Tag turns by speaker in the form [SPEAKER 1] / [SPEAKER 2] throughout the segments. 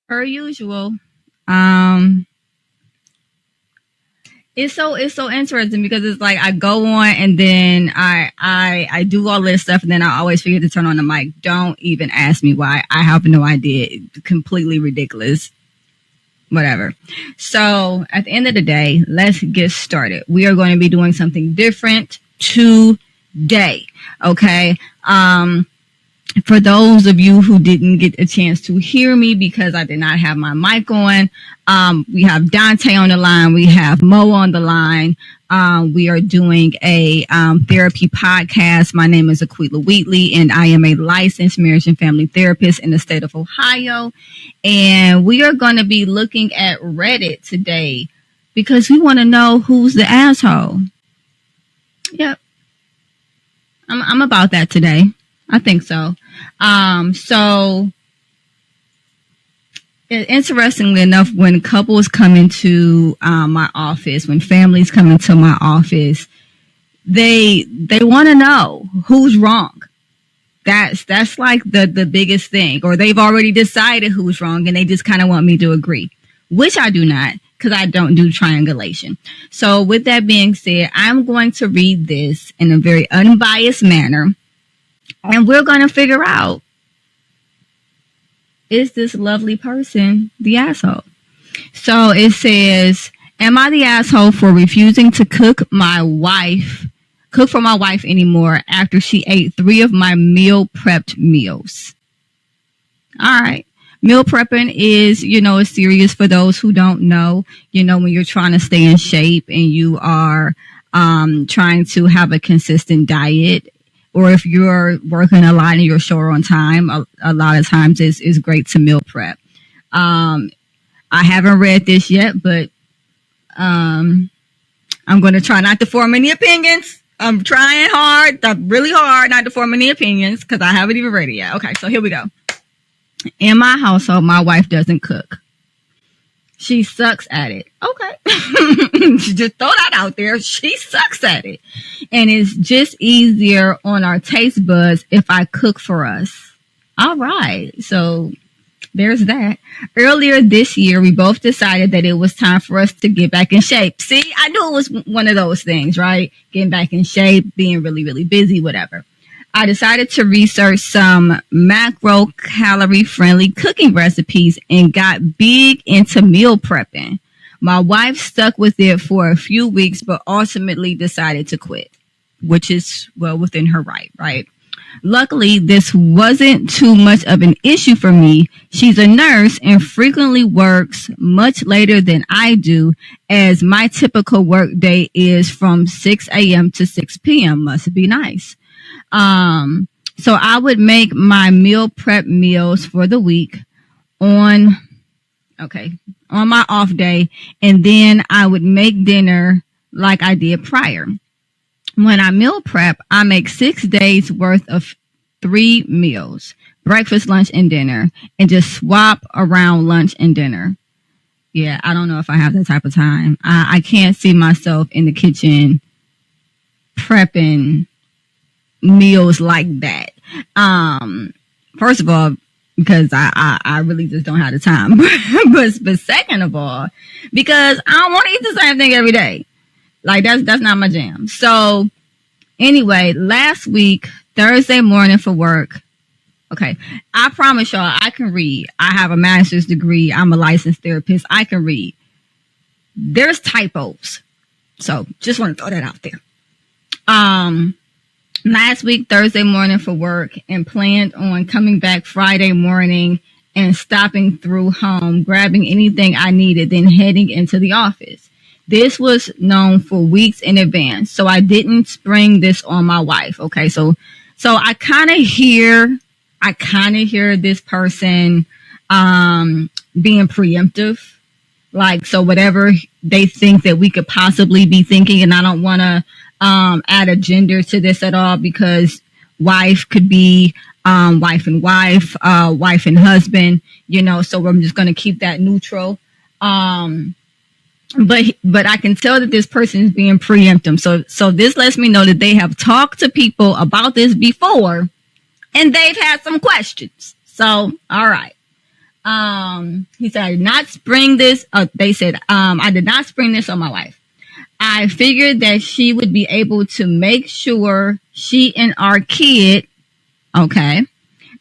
[SPEAKER 1] Per usual. Um, it's so interesting because it's like I go on and then I do all this stuff and then I always forget to turn on the mic. Don't even ask me why. I have no idea. It's completely ridiculous. Whatever. So at the end of the day, let's get started. We are going to be doing something different today. Okay. For those of you who didn't get a chance to hear me because I did not have my mic on, we have Dante on the line. We have Mo on the line. We are doing a therapy podcast. My name is Aquila Wheatley, and I am a licensed marriage and family therapist in the state of Ohio. And we are going to be looking at Reddit today because we want to know who's the asshole. Yep. I'm about that today. I think so. So interestingly enough, when couples come into my office, when families come into my office, they want to know who's wrong. That's like the biggest thing, or they've already decided who's wrong and they just kind of want me to agree, which I do not, because I don't do triangulation. So with that being said, I'm going to read this in a very unbiased manner. And we're going to figure out, is this lovely person the asshole? So it says, am I the asshole for refusing to cook for my wife anymore after she ate 3 of my meal prepped meals? All right. Meal prepping is, is serious for those who don't know, when you're trying to stay in shape and you are trying to have a consistent diet. Or if you're working a lot and you're short on time, a lot of times it's great to meal prep. I haven't read this yet, but I'm going to try not to form any opinions. I'm trying really hard not to form any opinions because I haven't even read it yet. Okay, so here we go. In my household, my wife doesn't cook. She sucks at it. Okay. Just throw that out there. She sucks at it. And it's just easier on our taste buds if I cook for us. All right. So there's that. Earlier this year, we both decided that it was time for us to get back in shape. See, I knew it was one of those things, right? Getting back in shape, being really, really busy, whatever. I decided to research some macro calorie friendly cooking recipes and got big into meal prepping. My wife stuck with it for a few weeks, but ultimately decided to quit, which is well within her right? Luckily, this wasn't too much of an issue for me. She's a nurse and frequently works much later than I do, as my typical work day is from 6 a.m. to 6 p.m. Must be nice. So I would make my meal prep meals for the week on my off day, and then I would make dinner like I did prior. When I meal prep, I make 6 days worth of 3 meals, breakfast, lunch, and dinner, and just swap around lunch and dinner. Yeah, I don't know if I have that type of time. I can't see myself in the kitchen prepping meals like that. First of all, because I really just don't have the time. but second of all, because I don't want to eat the same thing every day. Like that's not my jam. So anyway, last week, Thursday morning for work. Okay. I promise y'all I can read. I have a master's degree. I'm a licensed therapist. I can read. There's typos. So just want to throw that out there. Last week, Thursday morning for work, and planned on coming back Friday morning and stopping through home, grabbing anything I needed, then heading into the office. This was known for weeks in advance, so I didn't spring this on my wife. Okay, so I kind of hear this person being preemptive, like, so whatever they think that we could possibly be thinking, and I don't want to add a gender to this at all, because wife could be wife and wife, wife and husband, so I'm just going to keep that neutral. But I can tell that this person is being preemptive. So this lets me know that they have talked to people about this before and they've had some questions. So, all right. He said, I did not spring this. They said, I did not spring this on my wife. I figured that she would be able to make sure she and our kid, okay,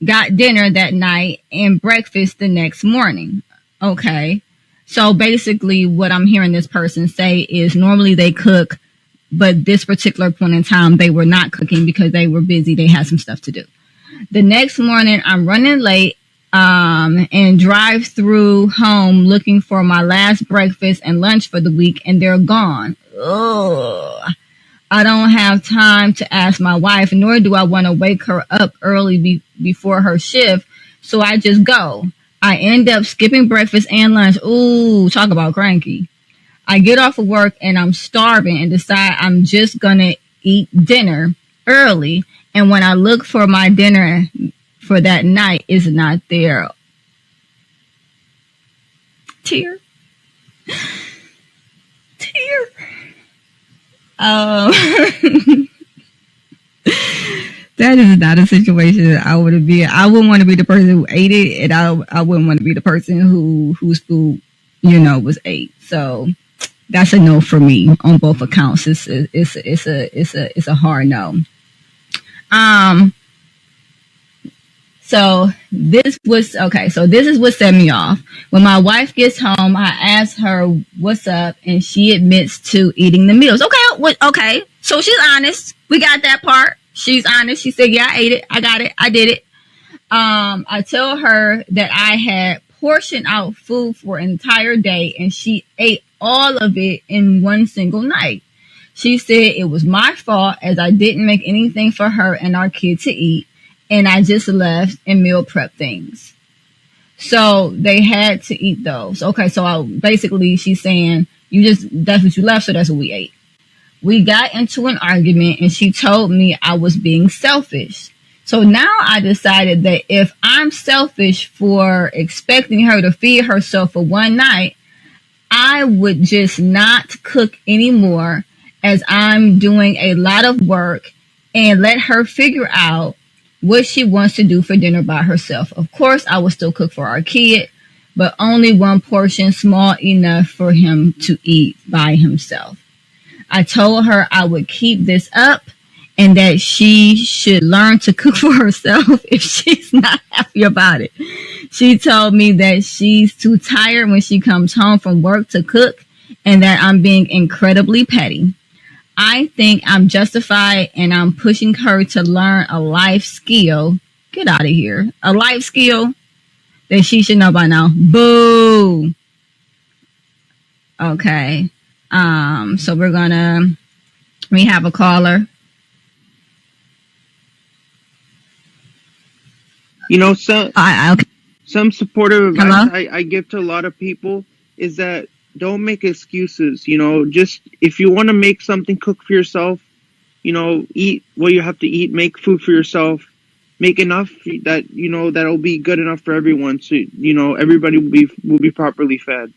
[SPEAKER 1] got dinner that night and breakfast the next morning. Okay. So basically what I'm hearing this person say is normally they cook, but this particular point in time, they were not cooking because they were busy. They had some stuff to do. The next morning, I'm running late and drive through home looking for my last breakfast and lunch for the week, and they're gone. Ugh. I don't have time to ask my wife, nor do I want to wake her up early before her shift, so I just go. I end up skipping breakfast and lunch. Ooh, talk about cranky. I get off of work and I'm starving and decide I'm just going to eat dinner early. And when I look for my dinner for that night, it's not there. Tear. Tear. That is not a situation that I would be. I wouldn't want to be the person who ate it, and I wouldn't want to be the person whose food, was ate. So that's a no for me on both accounts. It's a hard no. So this was okay. So this is what set me off. When my wife gets home, I ask her what's up, and she admits to eating the meals. Okay. So she's honest. We got that part. She's honest. She said, "Yeah, I ate it. I got it. I did it." I tell her that I had portioned out food for an entire day, and she ate all of it in one single night. She said it was my fault as I didn't make anything for her and our kid to eat, and I just left and meal prep things. So they had to eat those. Okay, so basically she's saying, that's what you left, so that's what we ate. We got into an argument and she told me I was being selfish. So now I decided that if I'm selfish for expecting her to feed herself for one night, I would just not cook anymore as I'm doing a lot of work and let her figure out what she wants to do for dinner by herself. Of course, I will still cook for our kid, but only one portion, small enough for him to eat by himself. I told her I would keep this up and that she should learn to cook for herself if she's not happy about it. She told me that she's too tired when she comes home from work to cook and that I'm being incredibly petty. I think I'm justified and I'm pushing her to learn a life skill. Get out of here. A life skill that she should know by now. Boo. Okay. So we have a caller.
[SPEAKER 2] Some supportive advice I give to a lot of people is that don't make excuses. Just if you want to make something, cook for yourself. Eat what you have to eat. Make food for yourself. Make enough that that'll be good enough for everyone. So everybody will be properly fed.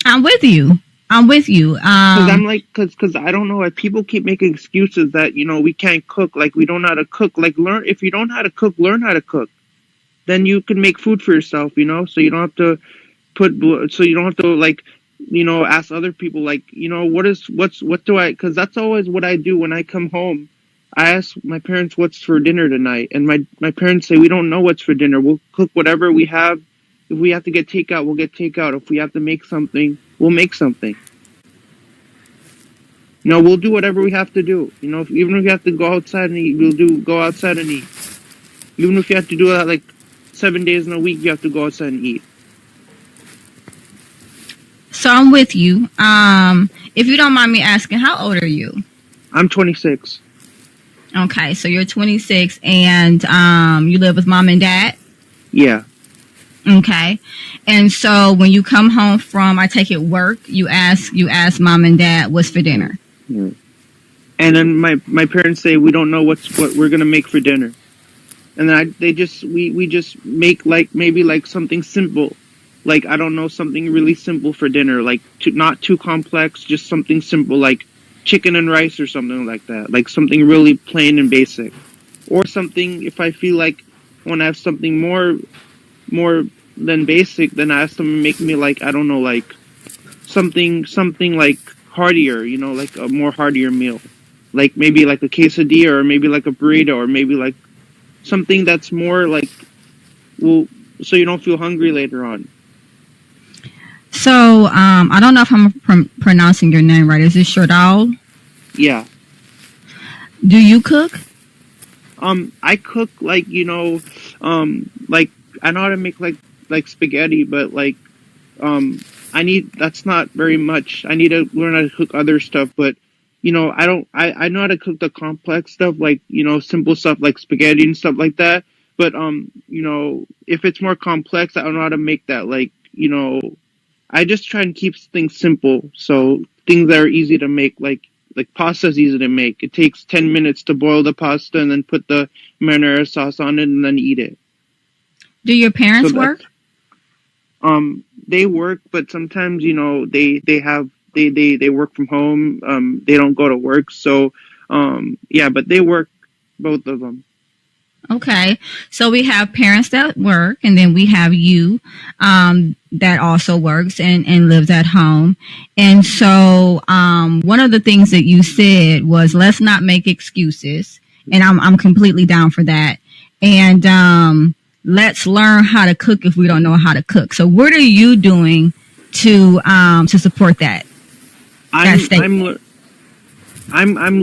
[SPEAKER 1] I'm with you. Because
[SPEAKER 2] I'm like, because I don't know, if people keep making excuses that we can't cook, like we don't know how to cook. Like if you don't know how to cook, learn how to cook. Then you can make food for yourself. So you don't have to ask other people what do I, because that's always what I do when I come home. I ask my parents what's for dinner tonight, and my parents say we don't know what's for dinner. We'll cook whatever we have. If we have to get takeout, we'll get takeout. If we have to make something, we'll make something. We'll do whatever we have to do. Even if we have to go outside and eat, go outside and eat. Even if you have to do that like 7 days in a week, you have to go outside and eat.
[SPEAKER 1] So I'm with you. If you don't mind me asking, how old are you?
[SPEAKER 2] I'm 26.
[SPEAKER 1] Okay, so you're 26 and you live with mom and dad?
[SPEAKER 2] Yeah.
[SPEAKER 1] Okay. And so when you come home from, I take it, work, you ask mom and dad what's for dinner.
[SPEAKER 2] Yeah. And then my parents say we don't know what we're going to make for dinner. And then we just make maybe something simple. Like, I don't know, something really simple for dinner, not too complex, just something simple like chicken and rice or something like that. Like something really plain and basic. Or something, if I feel like I want to have something more more than basic, then I ask them to make me like, I don't know, like something like heartier, you know, like a more heartier meal, like maybe like a quesadilla, or maybe like a burrito, or maybe like something that's more like, well, so you don't feel hungry later on.
[SPEAKER 1] So, I don't know if I'm pronouncing your name right. Is it Shardal?
[SPEAKER 2] Yeah.
[SPEAKER 1] Do you cook?
[SPEAKER 2] I cook like, you know, like I know how to make like spaghetti, but like, that's not very much. I need to learn how to cook other stuff, but you know, I know how to cook the complex stuff, like, you know, simple stuff like spaghetti and stuff like that. But, you know, if it's more complex, I don't know how to make that. Like, you know, I just try and keep things simple. So things that are easy to make, like pasta is easy to make. It takes 10 minutes to boil the pasta and then put the marinara sauce on it and then eat it.
[SPEAKER 1] Do your parents work?
[SPEAKER 2] They work, but sometimes, you know, they work from home. They don't go to work. So, yeah, but they work, both of them.
[SPEAKER 1] Okay. So we have parents that work, and then we have you, that also works and lives at home. And so, one of the things that you said was, let's not make excuses. And I'm completely down for that. And, let's learn how to cook if we don't know how to cook. So what are you doing to support that?
[SPEAKER 2] I'm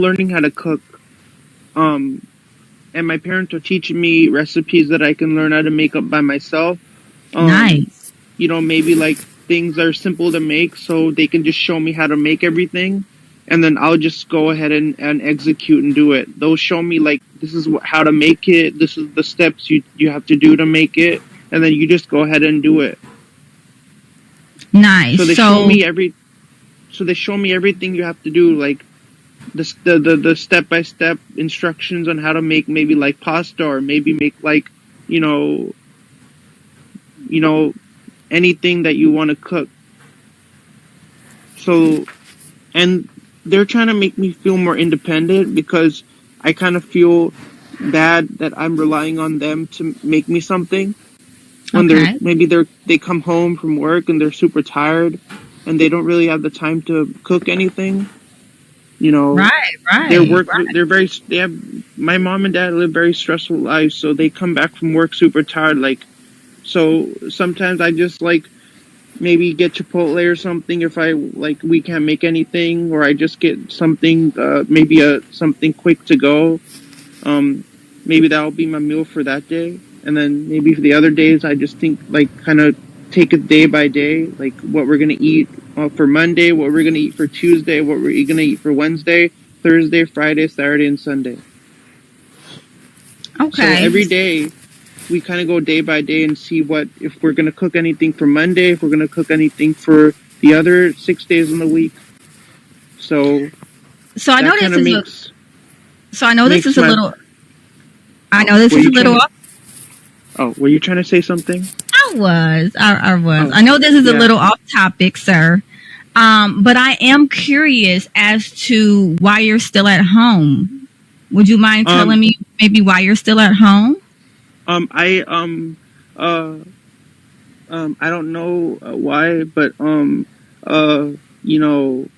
[SPEAKER 2] learning how to cook. And my parents are teaching me recipes that I can learn how to make up by myself.
[SPEAKER 1] Nice.
[SPEAKER 2] You know, maybe like things that are simple to make, so they can just show me how to make everything. And then I'll just go ahead and execute and do it. They'll show me like, this is how to make it. This is the steps you have to do to make it. And then you just go ahead and do it.
[SPEAKER 1] Nice.
[SPEAKER 2] So they show me everything you have to do, like the step-by-step instructions on how to make maybe like pasta, or maybe make like, you know, anything that you want to cook. So, and they're trying to make me feel more independent, because I kind of feel bad that I'm relying on them to make me something. When they come home from work and they're super tired and they don't really have the time to cook anything. You know, right. My mom and dad live very stressful lives, so they come back from work super tired. Like, so sometimes I just like maybe get Chipotle or something if we can't make anything, or I just get something, something quick to go. Maybe that'll be my meal for that day. And then maybe for the other days, I just think like kind of take it day by day, like what we're going to eat for Monday, what we're going to eat for Tuesday, what we're going to eat for Wednesday, Thursday, Friday, Saturday, and Sunday.
[SPEAKER 1] Okay.
[SPEAKER 2] So every day we kind of go day by day and see if we're going to cook anything for Monday, if we're going to cook anything for the other 6 days in the week. So
[SPEAKER 1] I know this is a little off.
[SPEAKER 2] Oh, were you trying to say something?
[SPEAKER 1] I was. I know this is a little off topic, sir. But I am curious as to why you're still at home. Would you mind telling me maybe why you're still at home?
[SPEAKER 2] I don't know why, but you know,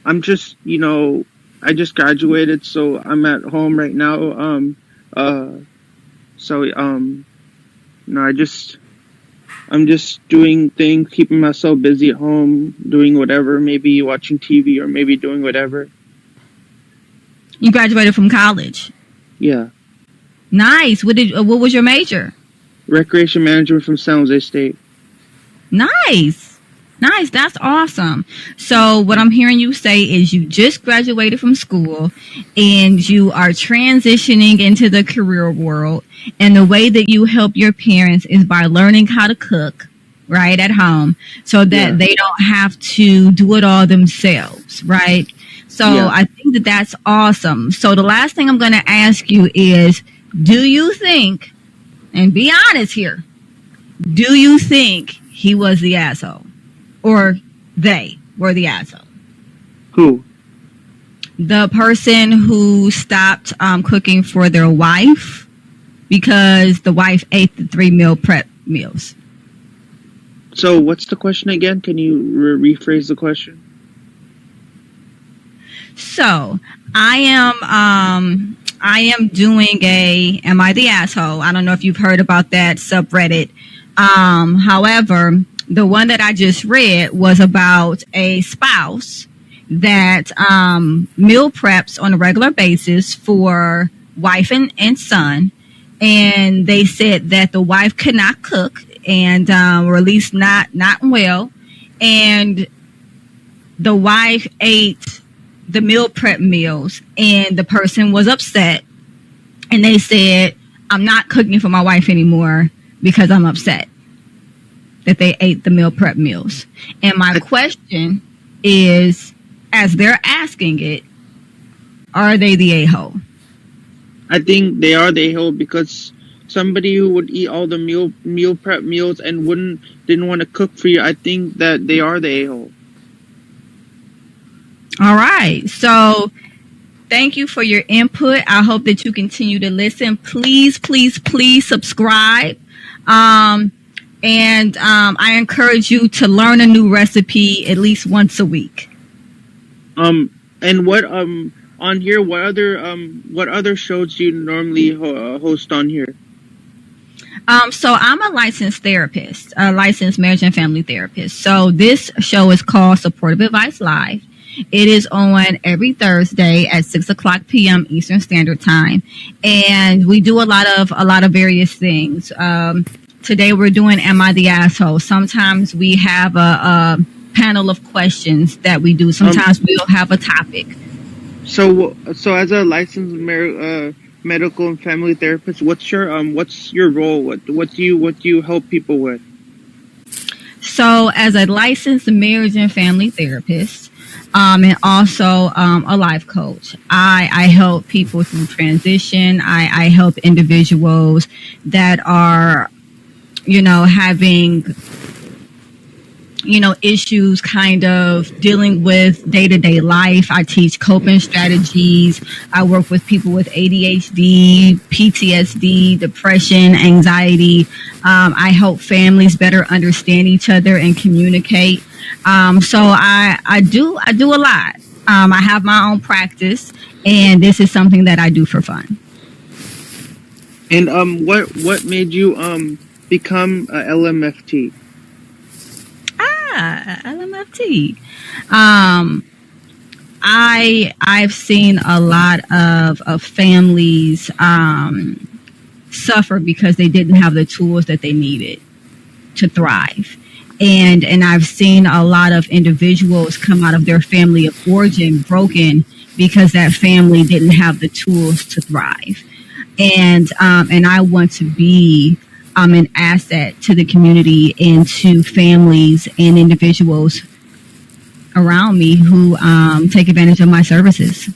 [SPEAKER 2] I'm just, you know, I just graduated, so I'm at home right now. You know, I'm just doing things, keeping myself busy at home, doing whatever, maybe watching TV or maybe doing whatever.
[SPEAKER 1] You graduated from college?
[SPEAKER 2] Yeah.
[SPEAKER 1] Nice. What was your major?
[SPEAKER 2] Recreation management from San Jose State.
[SPEAKER 1] Nice. That's awesome. So what I'm hearing you say is you just graduated from school and you are transitioning into the career world. And the way that you help your parents is by learning how to cook right at home so that they don't have to do it all themselves. Right. So I think that that's awesome. So the last thing I'm going to ask you is, do you think, and be honest here, do you think he was the asshole? Or they were the asshole?
[SPEAKER 2] Who?
[SPEAKER 1] The person who stopped cooking for their wife because the wife ate the 3 meal prep meals.
[SPEAKER 2] So what's the question again? Can you rephrase the question?
[SPEAKER 1] So I am doing a Am I the Asshole? I don't know if you've heard about that subreddit. However, the one that I just read was about a spouse that meal preps on a regular basis for wife and son. And they said that the wife could not cook and or at least not well. And the wife ate the meal prep meals and the person was upset and they said, I'm not cooking for my wife anymore because I'm upset that they ate the meal prep meals. And my question is, as they're asking it, are they the a-hole?
[SPEAKER 2] I think they are the a-hole because somebody who would eat all the meal prep meals and didn't want to cook for you, I think that they are the a-hole.
[SPEAKER 1] All right. So thank you for your input. I hope that you continue to listen. Please, please, please subscribe. And I encourage you to learn a new recipe at least once a week.
[SPEAKER 2] And what on here, what other shows do you normally host on here?
[SPEAKER 1] So I'm a licensed therapist, a licensed marriage and family therapist. So this show is called Supportive Advice Live. It is on every Thursday at 6:00 p.m. Eastern Standard Time, and we do a lot of various things. Today we're doing Am I the Asshole? Sometimes we have a panel of questions that we do. Sometimes we'll have a topic.
[SPEAKER 2] So as a licensed medical and family therapist, what's your role? What do you help people with?
[SPEAKER 1] So as a licensed marriage and family therapist, and also a life coach, I help people through transition. I help individuals that are, having, issues kind of dealing with day-to-day life. I teach coping strategies. I work with people with ADHD, PTSD, depression, anxiety. I help families better understand each other and communicate. So I do a lot. I have my own practice, and this is something that I do for fun.
[SPEAKER 2] And what made you become a LMFT?
[SPEAKER 1] LMFT. I've seen a lot of families suffer because they didn't have the tools that they needed to thrive. And I've seen a lot of individuals come out of their family of origin broken because that family didn't have the tools to thrive. And I want to be an asset to the community and to families and individuals around me who take advantage of my services.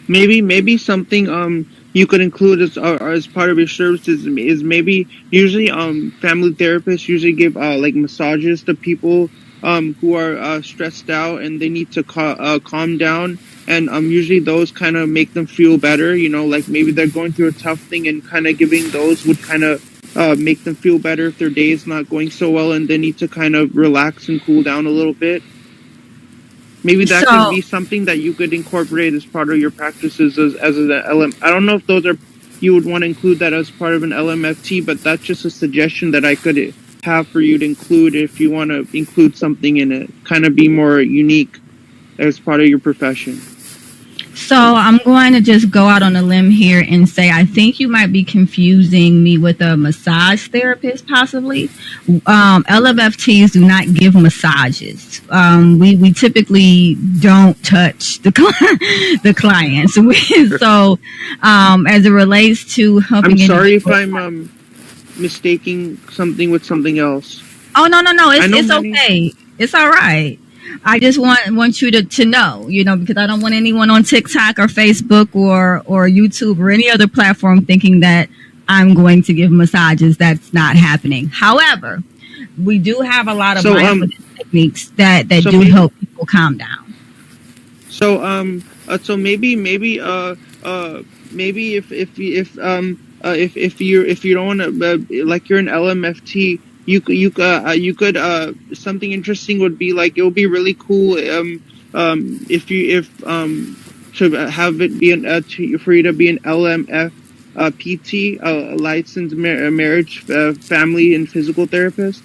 [SPEAKER 2] Maybe something you could include as part of your services is maybe usually family therapists usually give like massages to people who are stressed out and they need to calm down, and usually those kind of make them feel better. Like maybe they're going through a tough thing, and kind of giving those would kind of make them feel better if their day is not going so well and they need to kind of relax and cool down a little bit. Maybe that could be something that you could incorporate as part of your practices as an LM. I don't know if you would want to include that as part of an LMFT, but that's just a suggestion that I could have for you to include if you want to include something in it. Kind of be more unique as part of your profession.
[SPEAKER 1] So I'm going to just go out on a limb here and say I think you might be confusing me with a massage therapist, possibly. LMFTs do not give massages. We typically don't touch the clients. So as it relates to helping,
[SPEAKER 2] I'm sorry if I'm mistaking something with something else.
[SPEAKER 1] Oh no, it's okay. It's all right. I just want you to know, because I don't want anyone on TikTok or Facebook or YouTube or any other platform thinking that I'm going to give massages. That's not happening. However, we do have a lot of mindfulness techniques that do help people calm down. So
[SPEAKER 2] maybe if if you don't want to, like you're an LMFT, you could something interesting would be like, it would be really cool if to have it be for you to be an LMF PT, a licensed marriage, family, and physical therapist.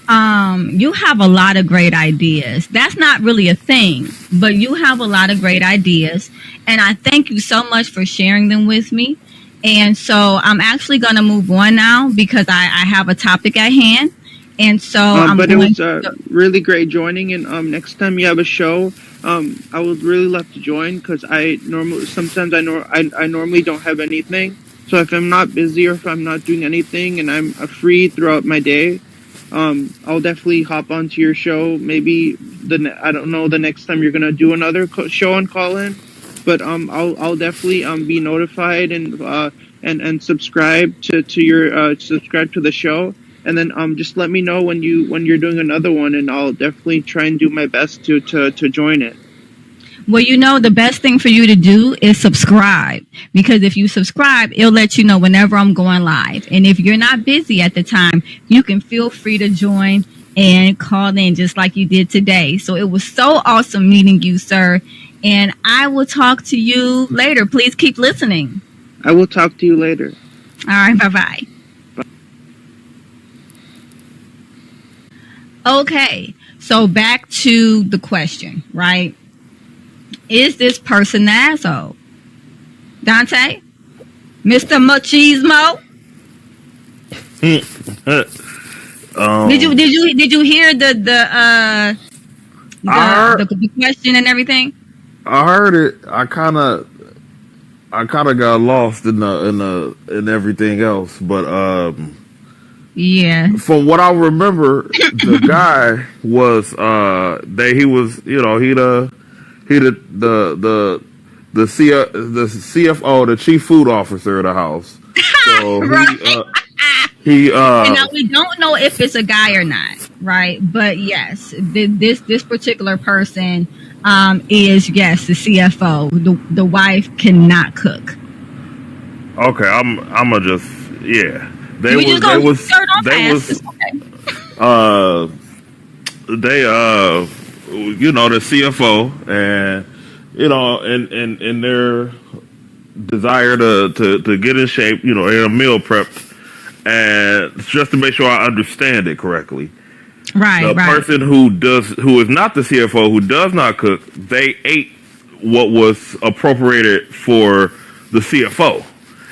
[SPEAKER 1] You have a lot of great ideas. That's not really a thing, but you have a lot of great ideas. And I thank you so much for sharing them with me. And so I'm actually going to move on now because I have a topic at hand. And so
[SPEAKER 2] but it was really great joining. And next time you have a show, I would really love to join, because I normally don't have anything. So if I'm not busy or if I'm not doing anything and I'm free throughout my day, I'll definitely hop onto your show. Maybe I don't know the next time you're gonna do another show on Call-In, but I'll definitely be notified and subscribe to your subscribe to the show, and then just let me know when you're doing another one, and I'll definitely try and do my best to join it.
[SPEAKER 1] Well, the best thing for you to do is subscribe, because if you subscribe, it'll let you know whenever I'm going live. And if you're not busy at the time, you can feel free to join and call in just like you did today. So it was so awesome meeting you, sir. And I will talk to you later. Please keep listening.
[SPEAKER 2] I will talk to you later.
[SPEAKER 1] All right. Bye-bye. Okay. So back to the question, right? Is this person the asshole? Dante? Mr. Machismo? Did you hear the question and everything?
[SPEAKER 3] I heard it. I kind of got lost in everything else, but
[SPEAKER 1] yeah.
[SPEAKER 3] From what I remember, the guy was the CFO, the chief food officer of the house. So
[SPEAKER 1] right. And now we don't know if it's a guy or not, right? But yes, this particular person is the CFO. The wife cannot cook.
[SPEAKER 3] Okay, I'm gonna just They
[SPEAKER 1] the
[SPEAKER 3] CFO, and in their desire to get in shape, in a meal prep, and just to make sure I understand it correctly.
[SPEAKER 1] Right.
[SPEAKER 3] The person who is not the CFO, who does not cook, they ate what was appropriated for the CFO.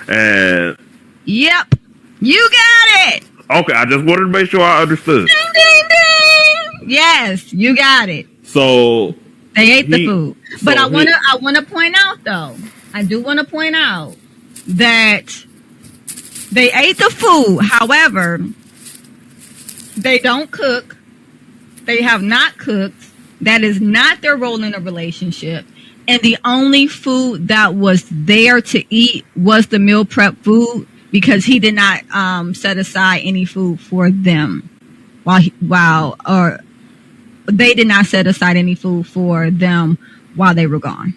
[SPEAKER 3] And
[SPEAKER 1] yep, you got it.
[SPEAKER 3] Okay, I just wanted to make sure I understood.
[SPEAKER 1] Ding, ding, ding. Yes, you got it.
[SPEAKER 3] So
[SPEAKER 1] they ate the food. But I wanna point out though. I do want to point out that they ate the food. However, they don't cook. They have not cooked. That is not their role in a relationship. And the only food that was there to eat was the meal prep food, because he did not set aside any food for them or they did not set aside any food for them while they were gone.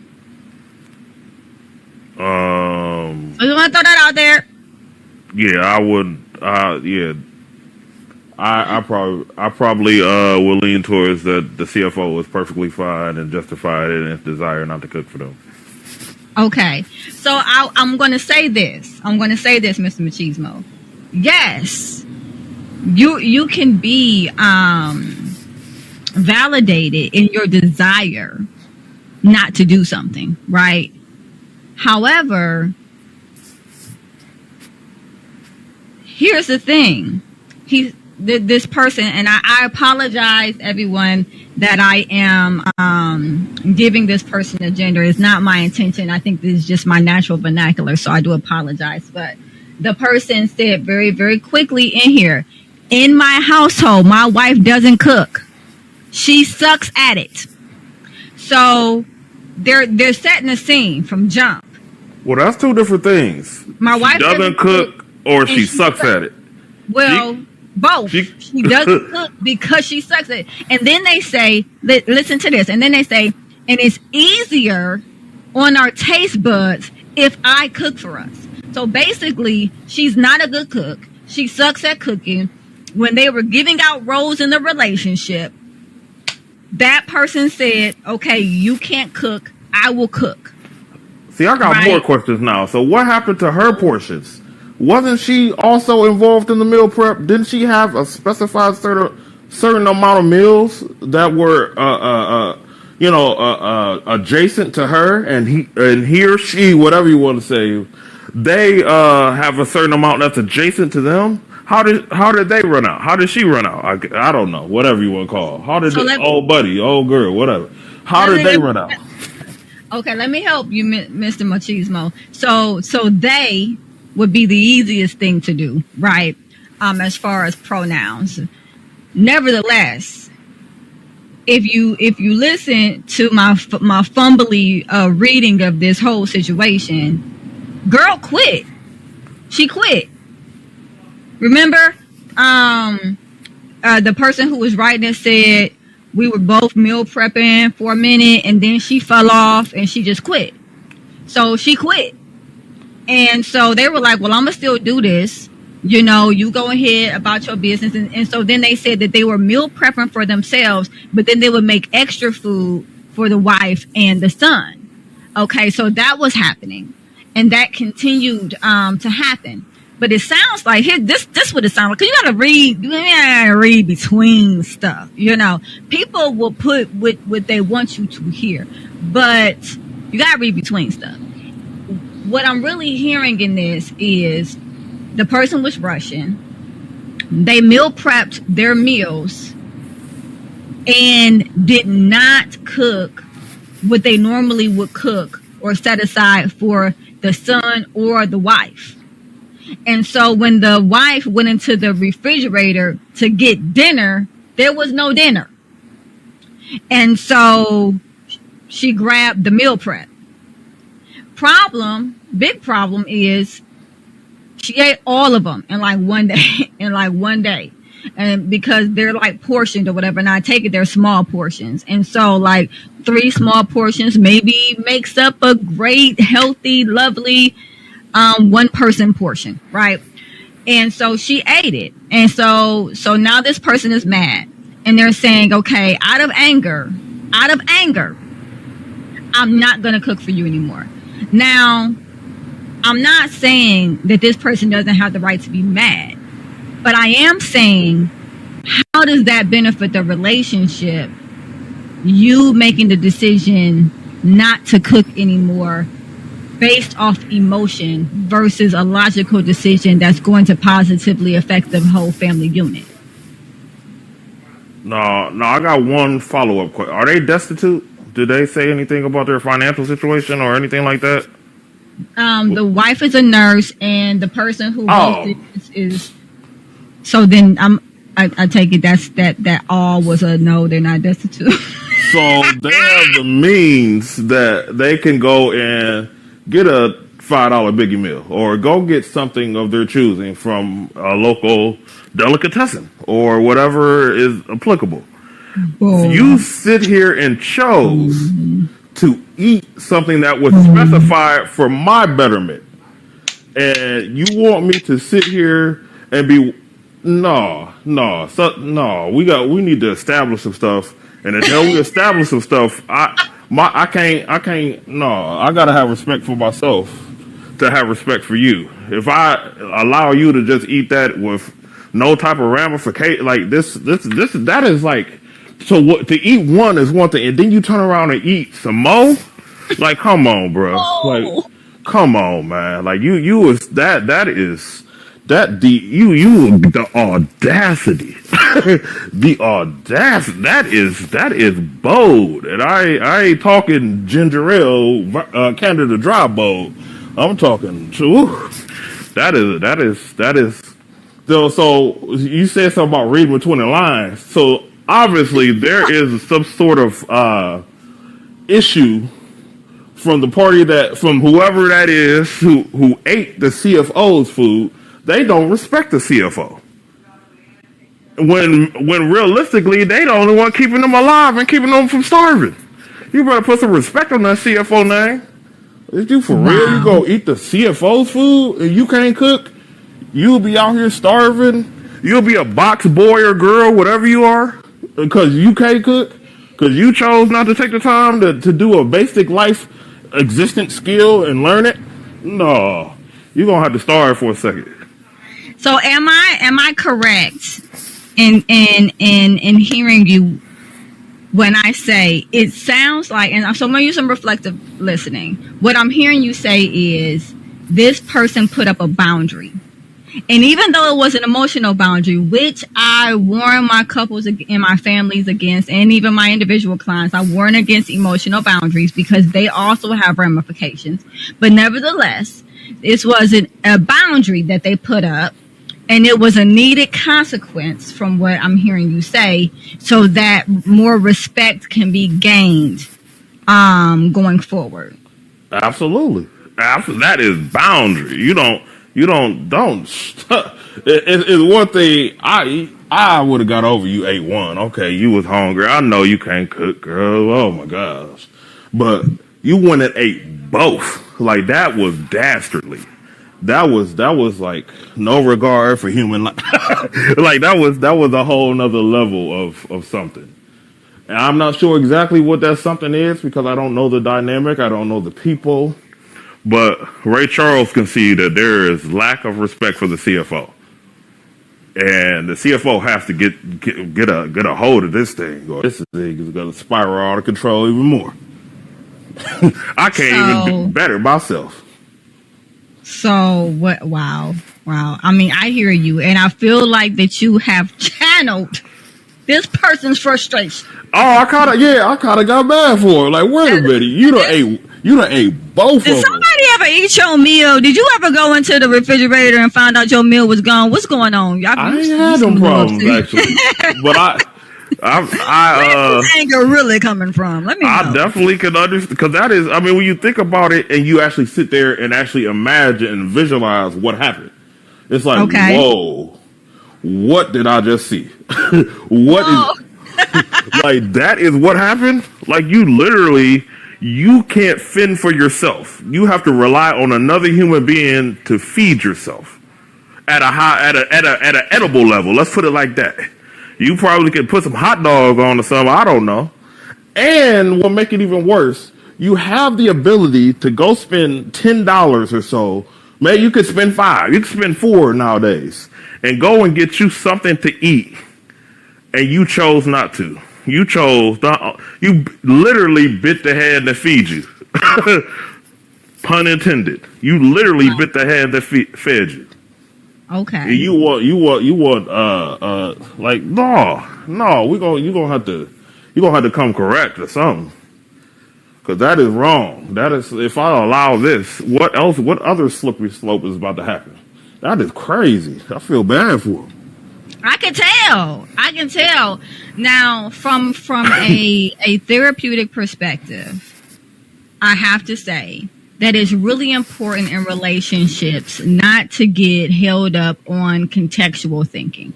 [SPEAKER 1] I just want to throw that out there.
[SPEAKER 3] Yeah, I would. I probably will lean towards that the CFO was perfectly fine and justified in his desire not to cook for them.
[SPEAKER 1] Okay, so I'm going to say this. Mr. Machismo. Yes, you can be validated in your desire not to do something, right? However, here's the thing. This person, and I apologize, everyone, that I am giving this person a gender. It's not my intention. I think this is just my natural vernacular, so I do apologize. But the person said very, very quickly in here, in my household, my wife doesn't cook. She sucks at it. So they're setting a scene from jump.
[SPEAKER 3] Well, that's two different things.
[SPEAKER 1] My wife
[SPEAKER 3] doesn't cook, or she sucks at it.
[SPEAKER 1] Well, both. She doesn't cook because she sucks at it. And then they say, listen to this. And then they say, and it's easier on our taste buds if I cook for us. So basically, she's not a good cook. She sucks at cooking. When they were giving out roles in the relationship, that person said, okay, you can't cook, I will cook.
[SPEAKER 3] See, I got more questions now. So what happened to her portions? Wasn't she also involved in the meal prep? Didn't she have a specified certain amount of meals that were adjacent to her, and he or she, whatever you want to say, they have a certain amount that's adjacent to them? How did they run out? How did she run out? I don't know. Whatever you want to call it. How did old buddy, old girl, whatever? How did they run out?
[SPEAKER 1] Okay, let me help you, Mr. Machismo. So they would be the easiest thing to do, right? As far as pronouns. Nevertheless, if you listen to my fumbly reading of this whole situation, girl quit. She quit. Remember, the person who was writing it said we were both meal prepping for a minute, and then she fell off and she just quit. So she quit. And so they were like, well, I'm going to still do this. You know, you go ahead about your business. And so then they said that they were meal prepping for themselves, but then they would make extra food for the wife and the son. Okay, so that was happening. And that continued to happen. But it sounds like this would it sound like, because you gotta read between stuff. You know, people will put what they want you to hear, but you gotta read between stuff. What I'm really hearing in this is the person was Russian. They meal prepped their meals and did not cook what they normally would cook or set aside for the son or the wife. And so when the wife went into the refrigerator to get dinner, there was no dinner. And so she grabbed the meal prep. Big problem is she ate all of them in like one day. And because they're like portioned or whatever, and I take it they're small portions. And so like 3 small portions maybe makes up a great, healthy, lovely 1-person portion, right? And so she ate it. And so now this person is mad. And they're saying, okay, out of anger, I'm not going to cook for you anymore. Now, I'm not saying that this person doesn't have the right to be mad, but I am saying, how does that benefit the relationship? You making the decision not to cook anymore based off emotion versus a logical decision that's going to positively affect the whole family unit.
[SPEAKER 3] No, I got one follow-up question. Are they destitute? Did they say anything about their financial situation or anything like that?
[SPEAKER 1] The wife is a nurse, and the person who is. So then I take it that all was a no. They're not destitute.
[SPEAKER 3] So they have the means that they can go and get a $5 biggie meal, or go get something of their choosing from a local delicatessen or whatever is applicable. You sit here and chose to eat something that was specified for my betterment, and you want me to sit here and be no. We need to establish some stuff, and until we establish some stuff, I can't. No, I gotta have respect for myself to have respect for you. If I allow you to just eat that with no type of ramification, like this, that is like. So what, to eat one is one thing, and then you turn around and eat some more? Like, come on, bro. Like, come on, man. Like, you was the audacity. The audacity. That is bold. And I ain't talking ginger ale, Canada Dry bold. I'm talking, that is. So you said something about reading between the lines. So, obviously, there is some sort of issue from the party from whoever that is who ate the CFO's food. They don't respect the CFO. When realistically, they the only one keeping them alive and keeping them from starving. You better put some respect on that CFO name. Is you for real? You
[SPEAKER 1] Wow.
[SPEAKER 3] go eat the CFO's food and you can't cook? You'll be out here starving. You'll be a box boy or girl, whatever you are, because you can't cook. Because you chose not to take the time to do a basic life existence skill and learn it. No, you're gonna have to starve for a second.
[SPEAKER 1] So am I correct in hearing you when I say it sounds like, and so I'm gonna use some reflective listening. What I'm hearing you say is this person put up a boundary. And even though it was an emotional boundary, which I warn my couples and my families against, and even my individual clients, I warn against emotional boundaries because they also have ramifications. But nevertheless, this wasn't a boundary that they put up, and it was a needed consequence from what I'm hearing you say, so that more respect can be gained going forward.
[SPEAKER 3] Absolutely. That is boundary. Don't. It's one thing. I would have got over you ate one. Okay, you was hungry. I know you can't cook, girl. Oh my gosh. But you went and ate both. Like that was dastardly. That was like no regard for human life. Like that was a whole nother level of something. And I'm not sure exactly what that something is because I don't know the dynamic. I don't know the people. But Ray Charles can see that there is lack of respect for the CFO, and the CFO has to get a hold of this thing, or this thing is going to spiral out of control even more. I can't even do better myself.
[SPEAKER 1] So what? Wow. I mean, I hear you, and I feel like that you have channeled this person's frustration.
[SPEAKER 3] Oh, I kind of got mad for it. Like, wait a minute, you done ate both
[SPEAKER 1] Did
[SPEAKER 3] of them.
[SPEAKER 1] somebody ever eat your meal? Did you ever go into the refrigerator and find out your meal was gone? What's going on?
[SPEAKER 3] I ain't had them problems actually, but
[SPEAKER 1] where's this anger really coming from? Let me know.
[SPEAKER 3] I definitely can understand because that is. I mean, when you think about it and you actually sit there and actually imagine and visualize what happened, it's like,
[SPEAKER 1] Okay.
[SPEAKER 3] whoa, what did I just see? What is like that is what happened? Like you can't fend for yourself. You have to rely on another human being to feed yourself at an edible level. Let's put it like that. You probably could put some hot dogs on or something. I don't know. And what make it even worse, you have the ability to go spend $10 or so. Maybe you could spend $5. You could spend $4 nowadays and go and get you something to eat. And you chose not to. You chose not. You literally bit the hand that feeds you. Pun intended. You literally bit the hand that fed you.
[SPEAKER 1] Okay.
[SPEAKER 3] You want like no. You're gonna have to come correct or something. Cause that is wrong. That is, if I allow this, what other slippery slope is about to happen? That is crazy. I feel bad for him.
[SPEAKER 1] I can tell. Now, from a therapeutic perspective, I have to say that it's really important in relationships not to get held up on contextual thinking.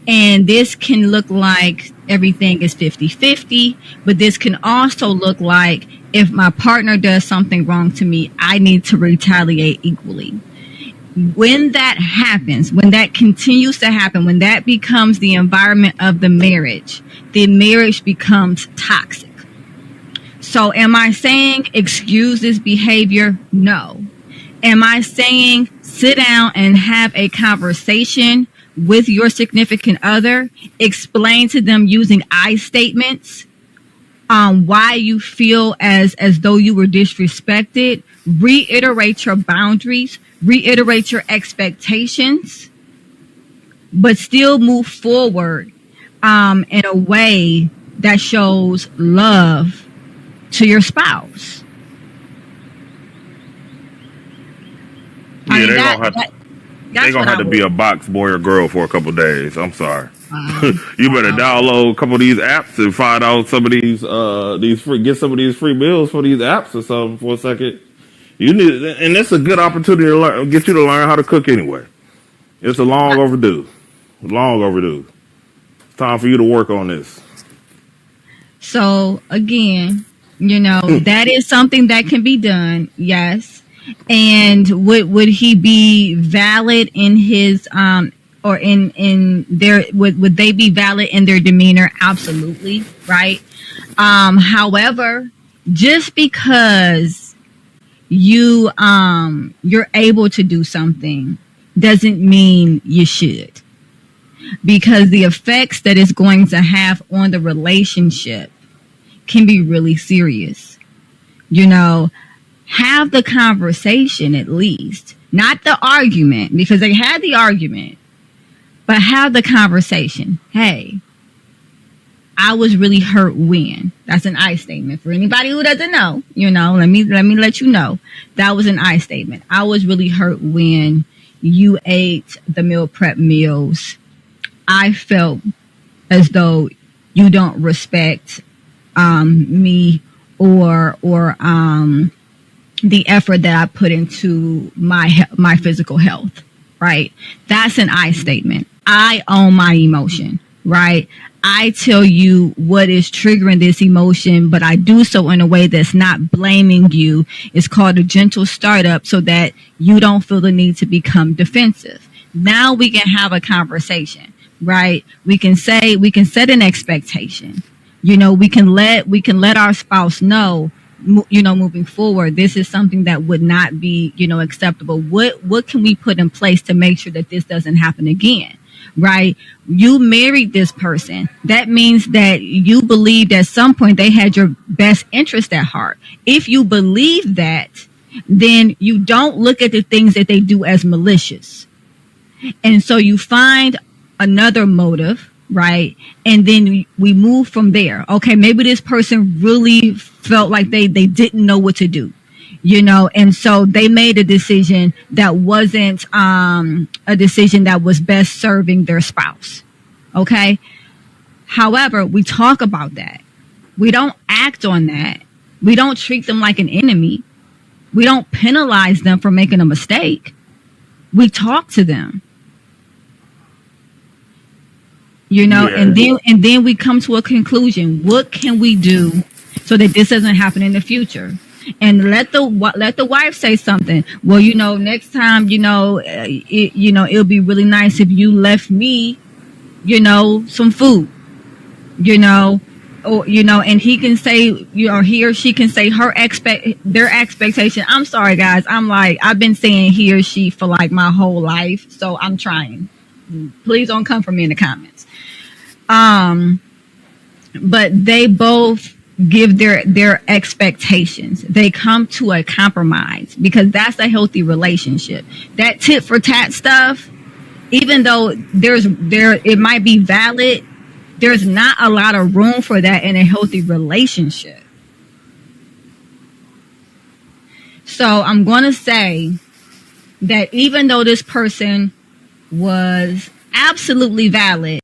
[SPEAKER 1] And this can look like everything is 50-50, but this can also look like if my partner does something wrong to me, I need to retaliate equally. When that happens, when that continues to happen, when that becomes the environment of the marriage becomes toxic. So am I saying excuse this behavior? No. Am I saying sit down and have a conversation with your significant other, explain to them using I statements why you feel as though you were disrespected, reiterate your boundaries, reiterate your expectations, but still move forward in a way that shows love to your spouse.
[SPEAKER 3] Yeah, they're gonna have to be a box boy or girl for a couple days. I'm sorry. You better download a couple of these apps and find out some of these get some of these free meals for these apps or something for a second. You need, and it's a good opportunity to get you to learn how to cook anyway. It's long overdue. It's time for you to work on this.
[SPEAKER 1] So again, That is something that can be done. Yes. And would he be valid in his or in their would they be valid in their demeanor? Absolutely, right? However, just because you're able to do something doesn't mean you should, because the effects that it's going to have on the relationship can be really serious. Have the conversation at least, not the argument, because they had the argument, but have the conversation. Hey, I was really hurt when. That's an I statement for anybody who doesn't know. Let me let you know. That was an I statement. I was really hurt when you ate the meal prep meals. I felt as though you don't respect me or the effort that I put into my physical health, right? That's an I statement. I own my emotion, right? I tell you what is triggering this emotion, but I do so in a way that's not blaming you. It's called a gentle startup so that you don't feel the need to become defensive. Now we can have a conversation, right? We can set an expectation. We can let our spouse know, moving forward, this is something that would not be, acceptable. What can we put in place to make sure that this doesn't happen again? Right? You married this person. That means that you believed at some point they had your best interest at heart. If you believe that, then you don't look at the things that they do as malicious. And so you find another motive, right? And then we move from there. Okay, maybe this person really felt like they didn't know what to do, and so they made a decision that wasn't a decision that was best serving their spouse. Okay. However, we talk about that. We don't act on that. We don't treat them like an enemy. We don't penalize them for making a mistake. We talk to them. Yeah. and then we come to a conclusion. What can we do so that this doesn't happen in the future? And let the wife say something. Well, next time, it'll be really nice if you left me, some food, and he can say, or he or she can say their expectation. I'm sorry, guys. I've been saying he or she for like my whole life, so I'm trying. Please don't come for me in the comments. But they both give their expectations. They come to a compromise, because that's a healthy relationship. That tit for tat stuff, even though it might be valid, there's not a lot of room for that in a healthy relationship. So I'm going to say that even though this person was absolutely valid,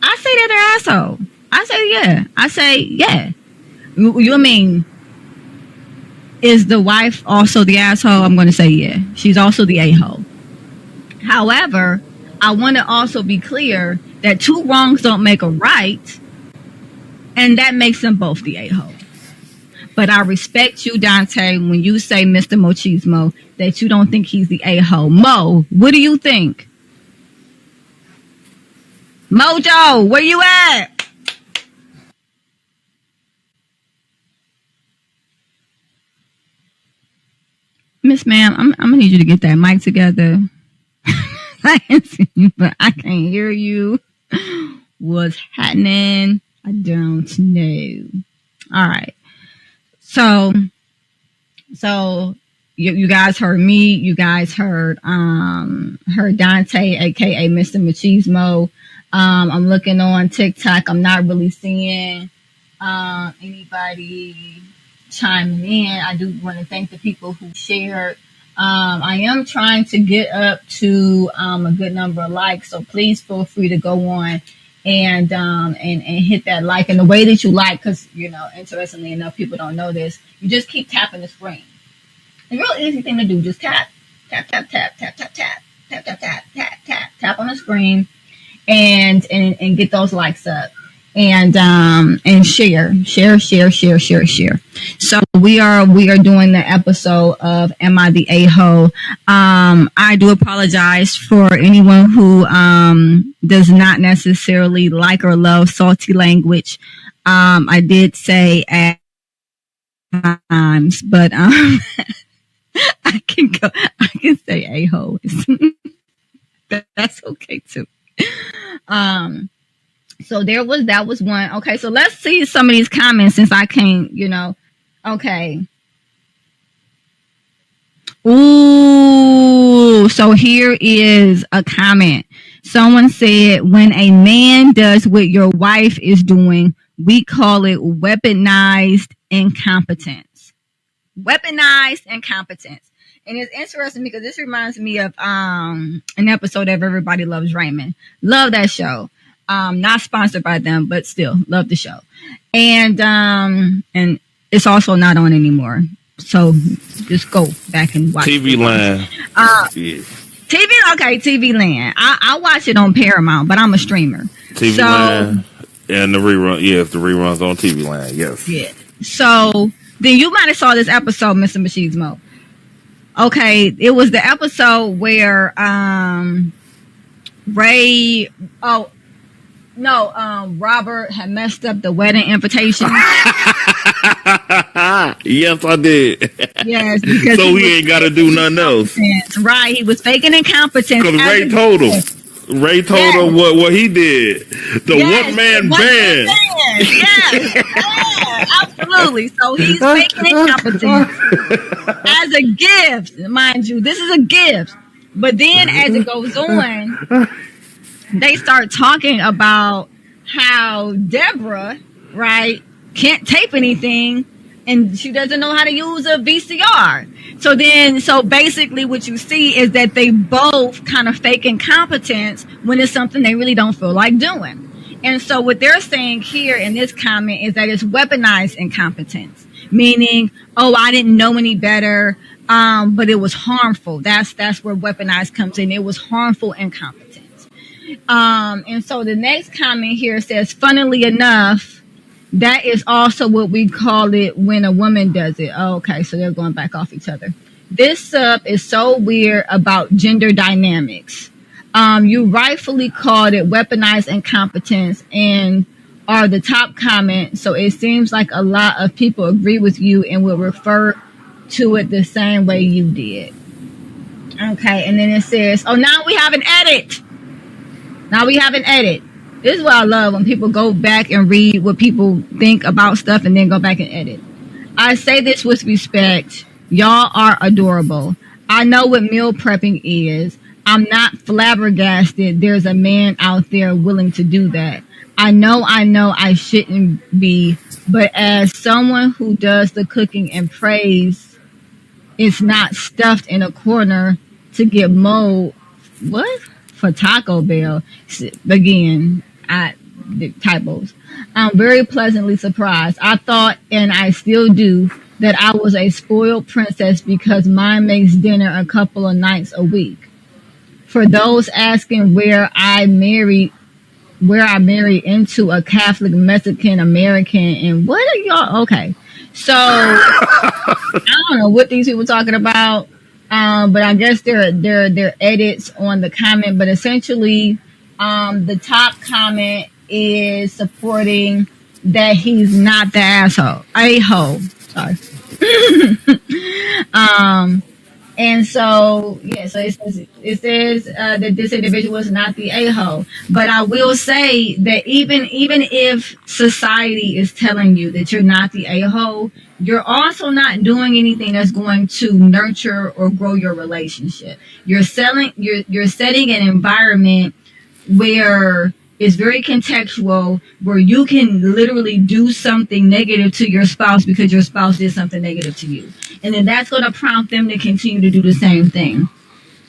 [SPEAKER 1] I say that they're asshole. I say yeah. I say yeah. You mean, is the wife also the asshole? I'm going to say yeah. She's also the a-hole. However, I want to also be clear that two wrongs don't make a right, and that makes them both the a-hole. But I respect you, Dante, when you say Mr. Mochismo, that you don't think he's the a-hole. Mo, what do you think? Mojo, where you at? Miss Ma'am, I'm gonna need you to get that mic together. I can see you, but I can't hear you. What's happening? I don't know. All right. So you guys heard me. You guys heard Dante, aka Mr. Machismo. I'm looking on TikTok. I'm not really seeing anybody chiming in. I do want to thank the people who shared. I am trying to get up to a good number of likes, so please feel free to go on and hit that like. And the way that you like, because interestingly enough, people don't know this. You just keep tapping the screen. It's a real easy thing to do. Just tap, tap, tap, tap, tap, tap, tap, tap, tap, tap, tap, tap, tap on the screen, and get those likes up. And share. So we are doing the episode of Am I the A-hole? I do apologize for anyone who does not necessarily like or love salty language. I did say at times, but I can say a-hole. That's okay too. So that was one. Okay, so let's see some of these comments since I can't, Okay. Ooh, so here is a comment. Someone said, when a man does what your wife is doing, we call it weaponized incompetence. Weaponized incompetence. And it's interesting because this reminds me of an episode of Everybody Loves Raymond. Love that show. Not sponsored by them, but still love the show. And it's also not on anymore. So just go back and watch
[SPEAKER 3] TV Land.
[SPEAKER 1] TV Land. I watch it on Paramount, but I'm a streamer.
[SPEAKER 3] TV Land and the rerun. Yes, the reruns on TV Land. Yes. Yeah.
[SPEAKER 1] So then you might have saw this episode, Mr. Machismo. Okay, it was the episode where Robert had messed up the wedding invitation.
[SPEAKER 3] Yes, I did.
[SPEAKER 1] Yes, because
[SPEAKER 3] so he ain't got to do nothing else.
[SPEAKER 1] Right, he was faking incompetence.
[SPEAKER 3] Because Ray told him. Ray told him what he did. The one-man band.
[SPEAKER 1] Yes, absolutely. So he's faking incompetence as a gift, mind you. This is a gift. But then as it goes on, they start talking about how Deborah, right, can't tape anything and she doesn't know how to use a VCR. So basically what you see is that they both kind of fake incompetence when it's something they really don't feel like doing. And so what they're saying here in this comment is that it's weaponized incompetence, meaning, oh, I didn't know any better, but it was harmful. That's where weaponized comes in. It was harmful incompetence. And so the next comment here says, funnily enough, that is also what we call it when a woman does it. Oh, okay, so they're going back off each other. This sub is so weird about gender dynamics. You rightfully called it weaponized incompetence and are the top comment. So it seems like a lot of people agree with you and will refer to it the same way you did. Okay, and then it says, oh, now we have an edit. This is what I love when people go back and read what people think about stuff and then go back and edit. I say this with respect. Y'all are adorable. I know what meal prepping is. I'm not flabbergasted there's a man out there willing to do that. I know I shouldn't be, but as someone who does the cooking and prays, it's not stuffed in a corner to get mold. What? For Taco Bell. Again, typos. I'm very pleasantly surprised. I thought, and I still do, that I was a spoiled princess because mine makes dinner a couple of nights a week. For those asking where I married into a Catholic Mexican American, and what are y'all? Okay, so I don't know what these people talking about, but I guess they're edits on the comment. But essentially, the top comment is supporting that he's not the a-hole. Sorry. And so, yeah, so it says that this individual is not the a-hole. But I will say that even if society is telling you that you're not the a-hole, you're also not doing anything that's going to nurture or grow your relationship. You're setting an environment where It's very contextual where you can literally do something negative to your spouse because your spouse did something negative to you. And then that's going to prompt them to continue to do the same thing.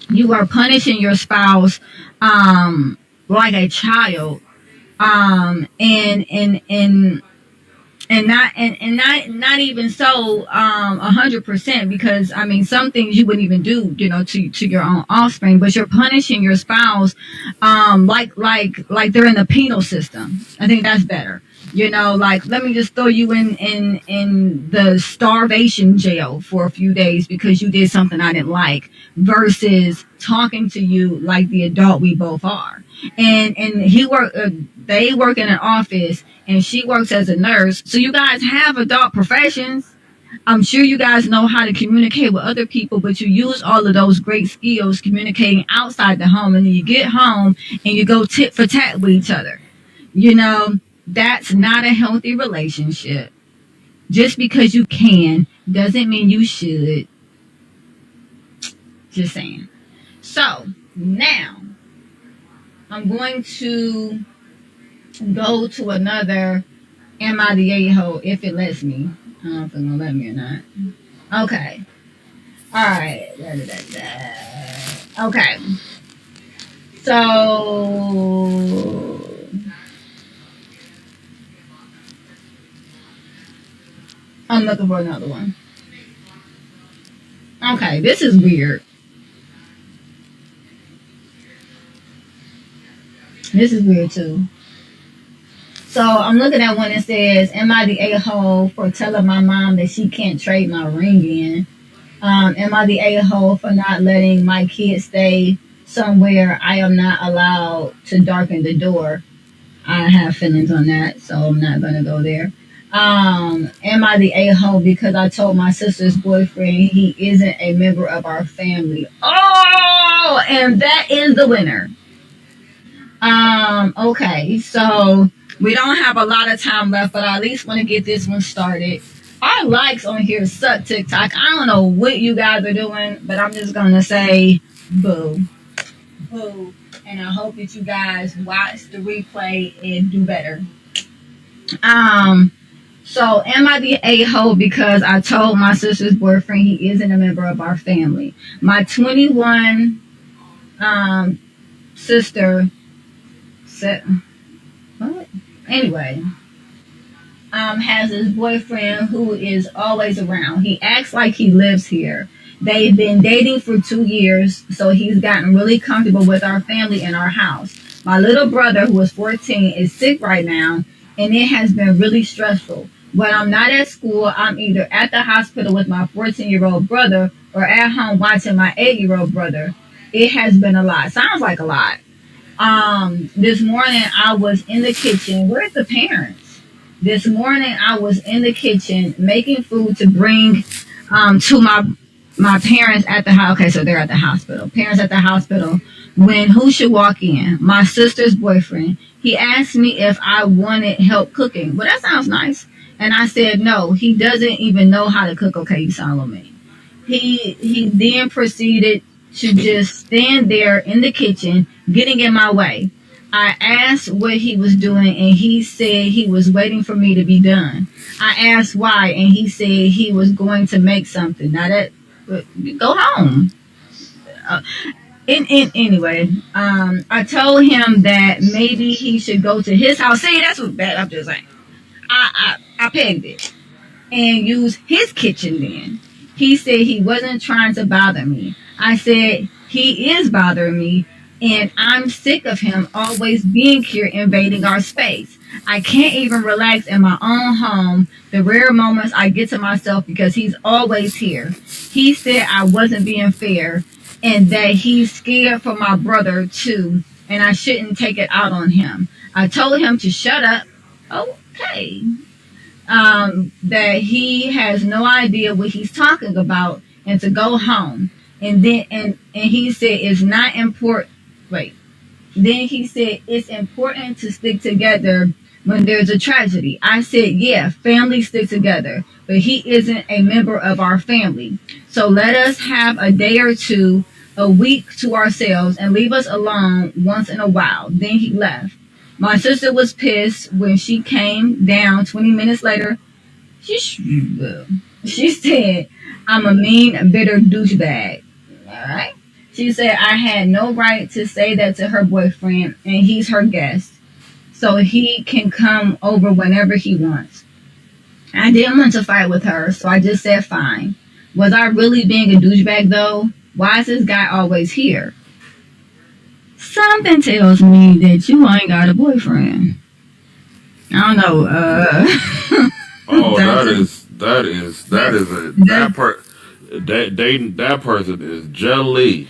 [SPEAKER 1] You are punishing your spouse like a child. And not even so 100%, because I mean some things you wouldn't even do, to your own offspring, but you're punishing your spouse like they're in the penal system. I think that's better. Like, let me just throw you in the starvation jail for a few days because you did something I didn't like, versus talking to you like the adult we both are. And they work in an office and she works as a nurse. So you guys have adult professions. I'm sure you guys know how to communicate with other people, but you use all of those great skills communicating outside the home, and then you get home and you go tit for tat with each other. That's not a healthy relationship. Just because you can doesn't mean you should. Just saying. So now I'm going to go to another Am I the A-hole if it lets me. I don't know if it's going to let me or not. Okay. Alright. Okay. So I'm looking for another one. Okay, this is weird. This is weird too. So I'm looking at one that says, am I the a-hole for telling my mom that she can't trade my ring in? Am I the a-hole for not letting my kids stay somewhere I am not allowed to darken the door? I have feelings on that, so I'm not going to go there. Am I the a-hole because I told my sister's boyfriend he isn't a member of our family? Oh, and that is the winner. Okay, so we don't have a lot of time left, but I at least want to get this one started. Our likes on here suck, TikTok. I don't know what you guys are doing, but I'm just going to say boo. Boo. And I hope that you guys watch the replay and do better. So am I the a-hole because I told my sister's boyfriend he isn't a member of our family? My 21 sister said, what? Anyway, has his boyfriend who is always around. He acts like he lives here. They've been dating for 2 years, so he's gotten really comfortable with our family and our house. My little brother, who is 14, is sick right now, and it has been really stressful. When I'm not at school, I'm either at the hospital with my 14-year-old brother or at home watching my 8-year-old brother. It has been a lot. Sounds like a lot. This morning I was in the kitchen. Where's the parents? This morning I was in the kitchen making food to bring to my parents at the house. Okay, so they're at the hospital. Parents at the hospital. When who should walk in? My sister's boyfriend. He asked me if I wanted help cooking. Well, that sounds nice. And I said no. He doesn't even know how to cook. Okay, Solomon. He then proceeded to just stand there in the kitchen, getting in my way. I asked what he was doing, and he said he was waiting for me to be done. I asked why, and he said he was going to make something. Now that, go home. Anyway, I told him that maybe he should go to his house. See, that's what's bad. I'm just saying. I pegged it and use his kitchen then. He said he wasn't trying to bother me. I said he is bothering me, and I'm sick of him always being here invading our space. I can't even relax in my own home the rare moments I get to myself because he's always here. He said I wasn't being fair and that he's scared for my brother too, and I shouldn't take it out on him. I told him to shut up. Okay. That he has no idea what he's talking about and to go home. And then and he said it's not important. Wait. Then he said it's important to stick together when there's a tragedy. I said, yeah, families stick together, but he isn't a member of our family. So let us have a day or two, a week to ourselves and leave us alone once in a while. Then he left. My sister was pissed when she came down 20 minutes later. She said, I'm a mean, bitter douchebag. All right. She said, I had no right to say that to her boyfriend, and he's her guest. So he can come over whenever he wants. I didn't want to fight with her, so I just said fine. Was I really being a douchebag, though? Why is this guy always here? Something tells me that you ain't got a boyfriend. I don't know.
[SPEAKER 3] That person is jelly.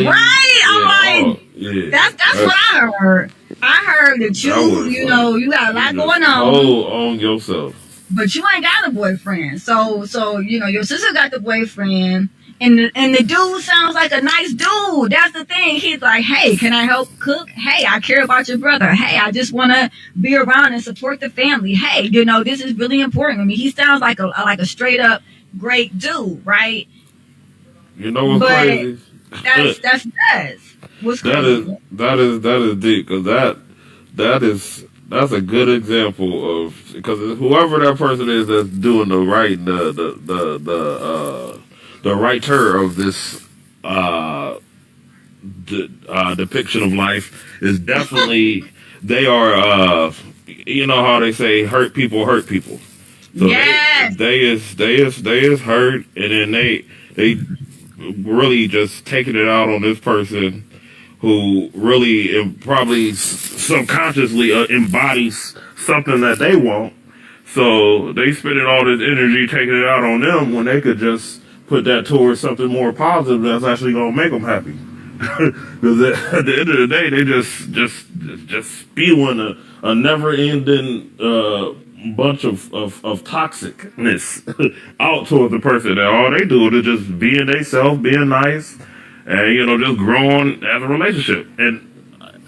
[SPEAKER 1] Right? I'm like,
[SPEAKER 3] yeah.
[SPEAKER 1] That's what I heard. I heard that you got a lot going on.
[SPEAKER 3] On yourself.
[SPEAKER 1] But you ain't got a boyfriend. So your sister got the boyfriend. And the dude sounds like a nice dude. That's the thing. He's like, hey, can I help cook? Hey, I care about your brother. Hey, I just want to be around and support the family. Hey, this is really important. I mean, he sounds like a straight up great dude, right?
[SPEAKER 3] You know what's crazy?
[SPEAKER 1] That's what's crazy.
[SPEAKER 3] That is deep, because that's a good example of, because whoever that person is that's doing the right the writer of this depiction of life is definitely they are you know how they say hurt people. So
[SPEAKER 1] yes.
[SPEAKER 3] they is hurt, and then they really just taking it out on this person who really probably subconsciously embodies something that they want. So they spending all this energy taking it out on them when they could just put that towards something more positive that's actually gonna make them happy. Because at the end of the day, they just spewing a never-ending bunch of toxicness out towards the person. That all they do is just being themselves, being nice, and just growing as a relationship. And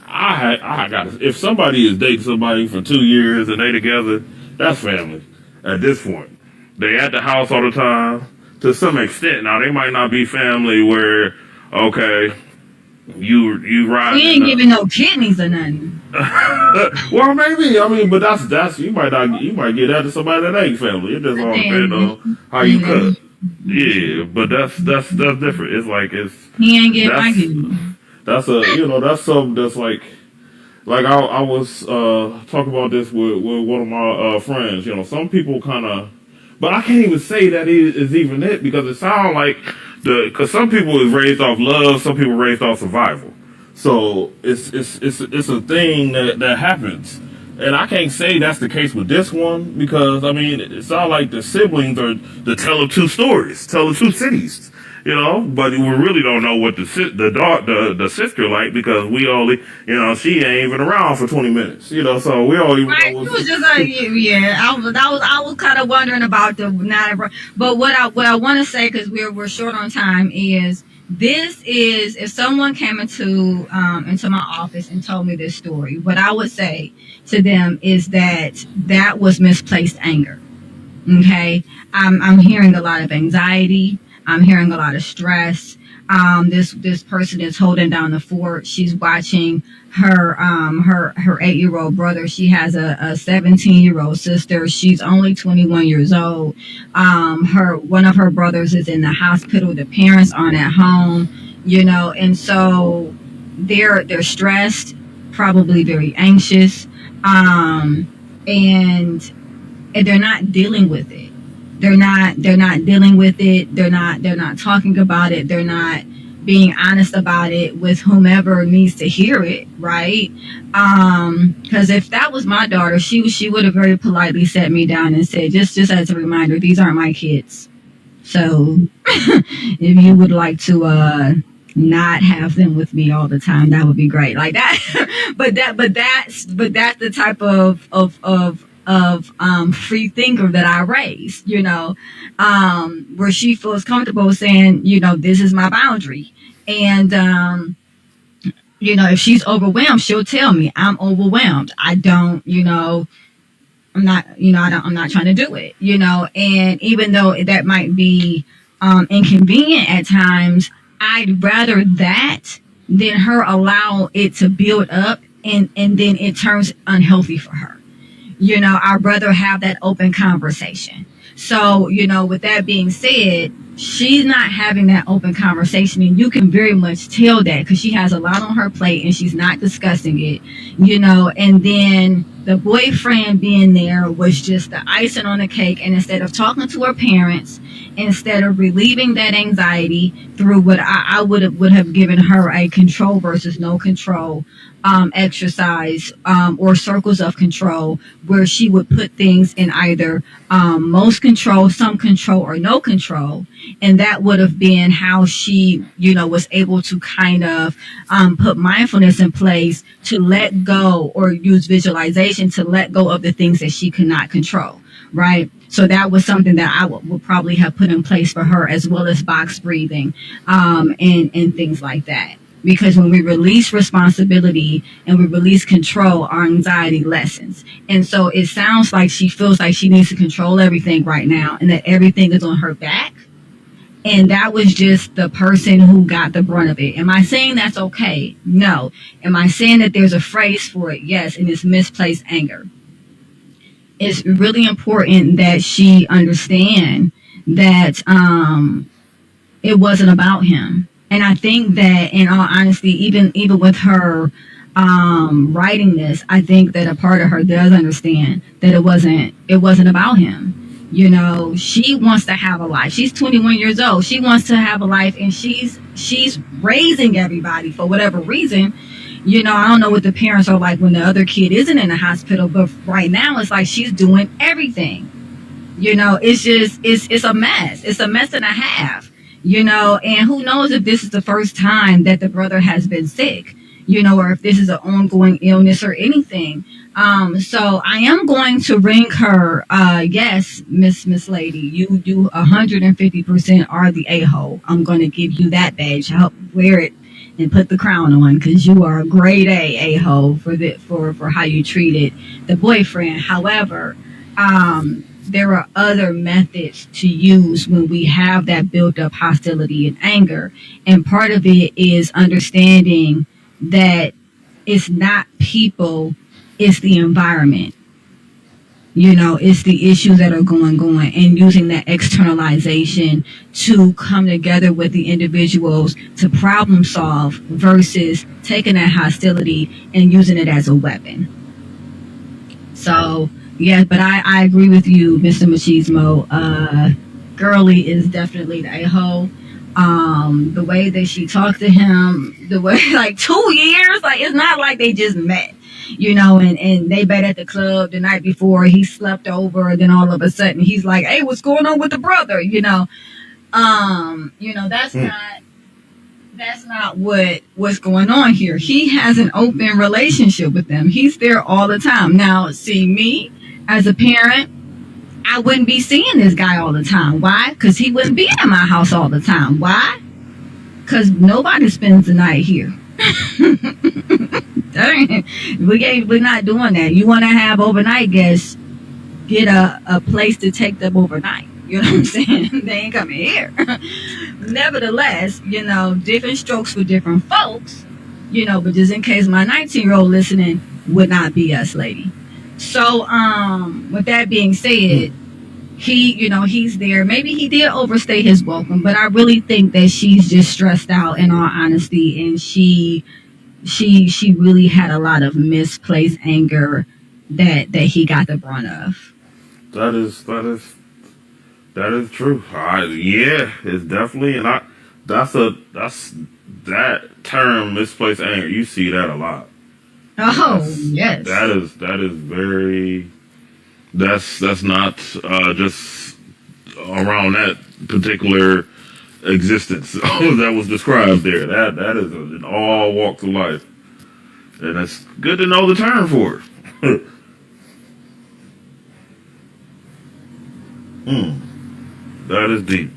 [SPEAKER 3] I got, if somebody is dating somebody for 2 years and they together, that's family. At this point, they at the house all the time. To some extent, now they might not be family where, okay, you ride.
[SPEAKER 1] We ain't giving no kidneys or nothing.
[SPEAKER 3] Well, maybe. I mean, but that's you might get that to somebody that ain't family. It just all depends on how you cut. Yeah, but that's different. It's like
[SPEAKER 1] he ain't getting my kidneys.
[SPEAKER 3] That's that's something that's like I was talking about this with one of my friends. Some people kind of. But I can't even say that is even it, because it sounds like because some people is raised off love, some people raised off survival. So it's a thing that happens, and I can't say that's the case with this one, because I mean it sounds like the siblings are the tell of two stories, tell of two cities. But we really don't know what the sister like, because we only, she ain't even around for 20 minutes, so we don't even know.
[SPEAKER 1] It was just like, yeah, I was kind of wondering about but what I want to say, because we're short on time, is this is, if someone came into my office and told me this story, what I would say to them is that was misplaced anger. Okay, I'm hearing a lot of anxiety. I'm hearing a lot of stress. This person is holding down the fort. She's watching her 8-year-old brother. She has a 17-year-old sister. She's only 21 years old. One of her brothers is in the hospital. The parents aren't at home, and so they're stressed, probably very anxious, and they're not dealing with it. They're not dealing with it. They're not talking about it. They're not being honest about it with whomever needs to hear it, right? Because if that was my daughter, she would have very politely sat me down and said, just as a reminder, these aren't my kids. So if you would like to not have them with me all the time, that would be great. Like that. but that's the type of free thinker that I raised, where she feels comfortable saying, this is my boundary. And, if she's overwhelmed, she'll tell me I'm overwhelmed. I don't, I'm not trying to do it, and even though that might be, inconvenient at times, I'd rather that than her allow it to build up and then it turns unhealthy for her. I'd rather have that open conversation. So, with that being said, she's not having that open conversation, and you can very much tell that because she has a lot on her plate and she's not discussing it, and then the boyfriend being there was just the icing on the cake. And instead of talking to her parents, instead of relieving that anxiety through what I would have given her a control versus no control exercise, or circles of control, where she would put things in either most control, some control, or no control. And that would have been how she, was able to kind of put mindfulness in place to let go, or use visualization to let go of the things that she could not control. Right. So that was something that I would probably have put in place for her, as well as box breathing, and things like that. Because when we release responsibility and we release control, our anxiety lessens. And so it sounds like she feels like she needs to control everything right now, and that everything is on her back. And that was just the person who got the brunt of it. Am I saying that's okay? No. Am I saying that there's a phrase for it? Yes. And it's misplaced anger. It's really important that she understand that it wasn't about him. And I think that, in all honesty, even with her writing this, I think that a part of her does understand that it wasn't about him. She wants to have a life. She's 21 years old. She wants to have a life, and she's raising everybody for whatever reason. I don't know what the parents are like when the other kid isn't in the hospital, but right now it's like she's doing everything. It's just, it's a mess. It's a mess and a half, and who knows if this is the first time that the brother has been sick, or if this is an ongoing illness or anything. So I am going to ring her. Yes, Miss Lady, you do 150% are the a-hole. I'm going to give you that badge. I hope wear it and put the crown on, because you are a grade a-hole for how you treated the boyfriend. However, there are other methods to use when we have that built up hostility and anger. And part of it is understanding that it's not people, it's the environment. It's the issues that are going, and using that externalization to come together with the individuals to problem solve, versus taking that hostility and using it as a weapon. So, yeah, but I agree with you, Mr. Machismo. Girly is definitely the a-hole. The way that she talked to him, the way, like 2 years, like it's not like they just met. And they met at the club the night before. He slept over, and then all of a sudden he's like, "Hey, what's going on with the brother?" That's not what's going on here. He has an open relationship with them. He's there all the time. Now, see, me as a parent, I wouldn't be seeing this guy all the time. Why? Because he wouldn't be in my house all the time. Why? Because nobody spends the night here. We're not doing that. You want to have overnight guests, get a place to take them overnight. You know what I'm saying? They ain't coming here. Nevertheless, different strokes for different folks, but just in case my 19-year-old listening, would not be us, lady. So, with that being said, he's there. Maybe he did overstay his welcome, but I really think that she's just stressed out, in all honesty, and she really had a lot of misplaced anger that he got the brunt of.
[SPEAKER 3] That is true. Yeah, it's definitely, and that's that term, misplaced anger. You see that a lot.
[SPEAKER 1] Oh, yes.
[SPEAKER 3] That is very. That's not just around that particular existence that was described there. That is in all walks of life, and it's good to know the term for it. That is deep.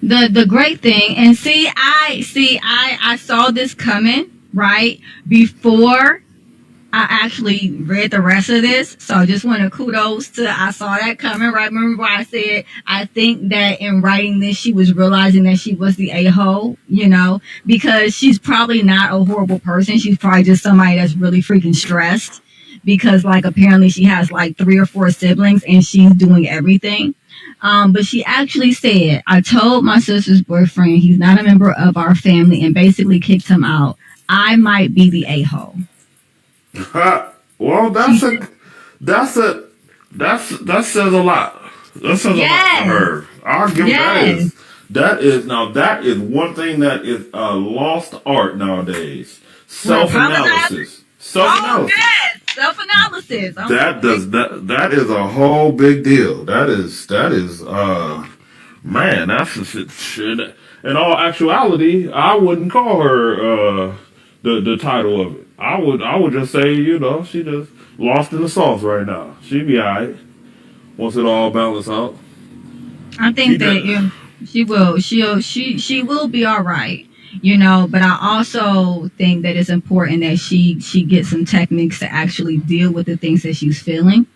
[SPEAKER 1] The great thing, and I saw this coming right before I actually read the rest of this, so I just want to kudos to, I saw that coming, right? Remember I said, I think that in writing this, she was realizing that she was the a-hole, because she's probably not a horrible person. She's probably just somebody that's really freaking stressed because, like, apparently she has like 3 or 4 siblings and she's doing everything. But she actually said, I told my sister's boyfriend he's not a member of our family and basically kicked him out. I might be the a-hole.
[SPEAKER 3] Well, that says a lot. That says a lot to her. I'll give that is one thing that is a lost art nowadays. Self-analysis. Self-analysis. That is a whole big deal. That is man, that's shit. In all actuality, I wouldn't call her the title of it. I would just say, she just lost in the sauce right now. She'd be alright once it all balances out.
[SPEAKER 1] I think she will be alright. But I also think that it's important that she gets some techniques to actually deal with the things that she's feeling.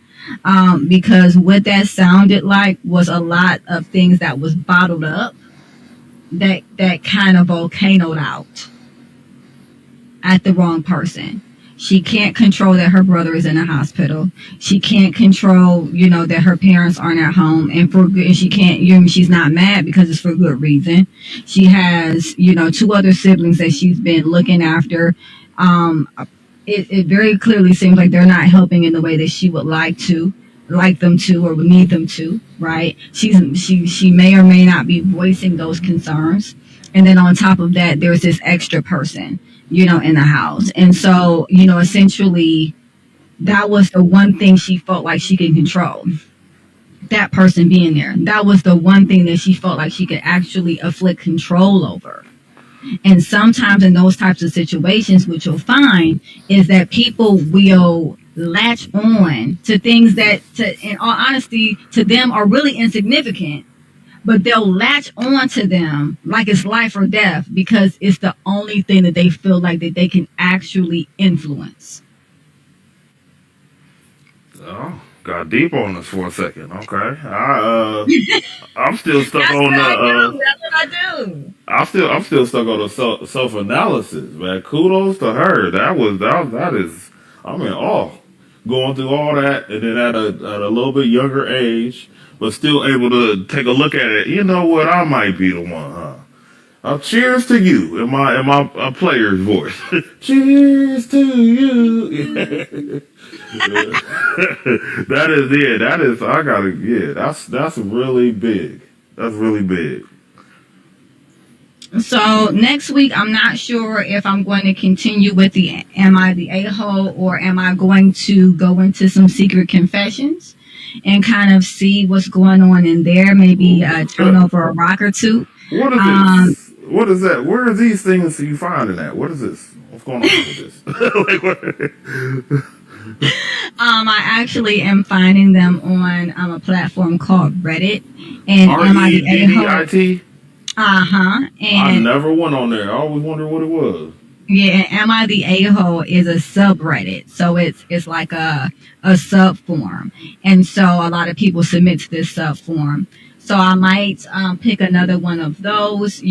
[SPEAKER 1] Because what that sounded like was a lot of things that was bottled up that kind of volcanoed out at the wrong person. She can't control that her brother is in a hospital. She can't control, that her parents aren't at home, and she can't. She's not mad because it's for good reason. She has, 2 other siblings that she's been looking after. It very clearly seems like they're not helping in the way that she would like them to, or would need them to. Right? She may or may not be voicing those concerns, and then on top of that, there's this extra person, in the house. And so, essentially, that was the one thing she felt like she could control. That person being there. That was the one thing that she felt like she could actually afflict control over. And sometimes in those types of situations, what you'll find is that people will latch on to things that, in all honesty, to them are really insignificant. But they'll latch on to them like it's life or death because it's the only thing that they feel like that they can actually influence.
[SPEAKER 3] Oh, got deep on us for a second. Okay, I'm still stuck on the.
[SPEAKER 1] That's what I do.
[SPEAKER 3] I'm still stuck on the self-analysis, man. Kudos to her. That is. I'm in awe. Going through all that, and then at a little bit younger age. But still able to take a look at it. You know what? I might be the one, huh? Cheers to you in my player's voice. Cheers to you. That's really big. That's really big.
[SPEAKER 1] So next week, I'm not sure if I'm going to continue with am I the a-hole, or am I going to go into some secret confessions and kind of see what's going on in there, maybe turn over a rock or two.
[SPEAKER 3] What is this? What is that? Where are these things you finding that? What is this? What's going on with this?
[SPEAKER 1] I actually am finding them on a platform called Reddit. And
[SPEAKER 3] REDDIT?
[SPEAKER 1] And
[SPEAKER 3] I never went on there. I always wondered what it was.
[SPEAKER 1] Yeah, Am I the A-hole is a subreddit. So it's like a sub forum. And so a lot of people submit to this sub forum. So I might pick another one of those,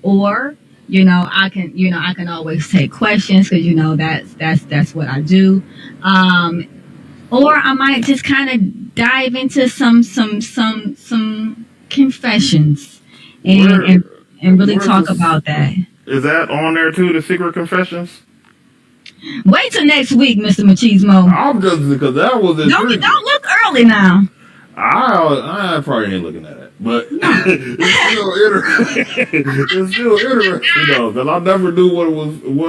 [SPEAKER 1] or I can always take questions because that's what I do. Or I might just kind of dive into some confessions and really talk about that.
[SPEAKER 3] Is that on there too, the secret confessions?
[SPEAKER 1] Wait till next week, Mr. Machismo.
[SPEAKER 3] I'm just because that was
[SPEAKER 1] don't look early now.
[SPEAKER 3] I probably ain't looking at it, but it's still interesting though, because I never knew what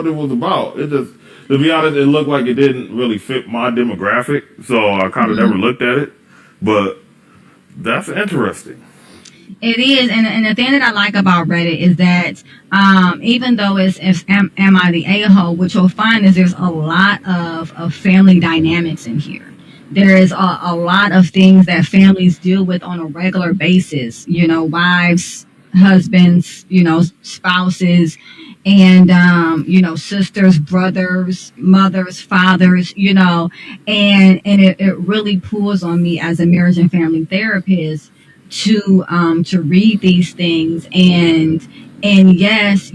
[SPEAKER 3] it was about. It just, to be honest, it looked like it didn't really fit my demographic, so I kind of never looked at it. But that's interesting.
[SPEAKER 1] It is, and the thing that I like about Reddit is that even though it's am I the a-hole, what you'll find is there's a lot of family dynamics in here. There is a lot of things that families deal with on a regular basis, wives, husbands, spouses, and sisters, brothers, mothers, fathers, and it really pulls on me as a marriage and family therapist to read these things and yes,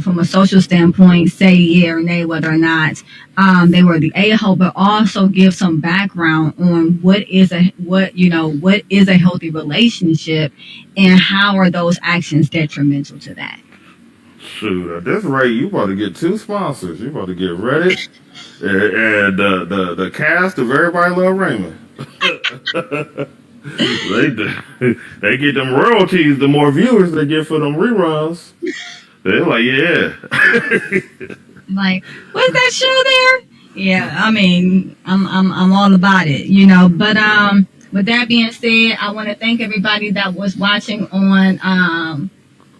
[SPEAKER 1] from a social standpoint, say yeah or nay whether or not they were the a-hole, but also give some background on what is a healthy relationship and how are those actions detrimental to that.
[SPEAKER 3] Shoot, at this rate, you about to get 2 sponsors. You about to get Reddit and the cast of Everybody Love Raymond. They get them royalties the more viewers they get for them reruns. They're like, yeah.
[SPEAKER 1] Like, what's that show there? Yeah, I mean, I'm all about it, But with that being said, I want to thank everybody that was watching on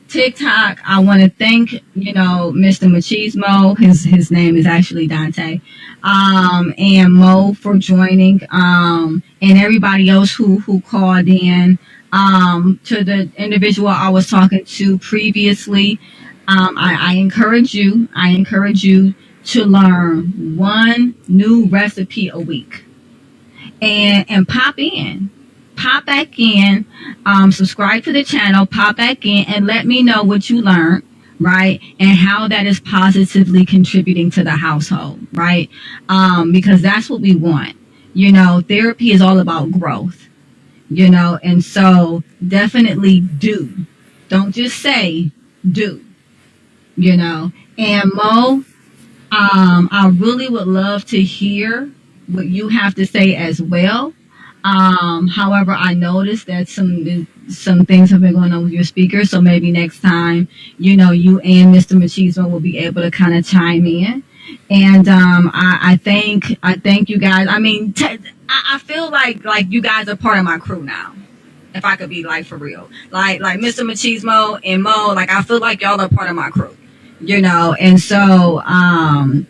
[SPEAKER 1] TikTok. I want to thank, Mr. Machismo. His name is actually Dante. And Mo for joining. And everybody else who called in. To the individual I was talking to previously. I encourage you to learn one new recipe a week and pop back in, subscribe to the channel, pop back in and let me know what you learned, right? And how that is positively contributing to the household, right? Because that's what we want. Therapy is all about growth, and so definitely don't just say do. And Mo, I really would love to hear what you have to say as well. However, I noticed that some things have been going on with your speaker, so maybe next time, you and Mr. Machismo will be able to kind of chime in. And I thank you guys. I mean, I feel like you guys are part of my crew now. If I could be for real, like Mr. Machismo and Mo, I feel like y'all are part of my crew. And so I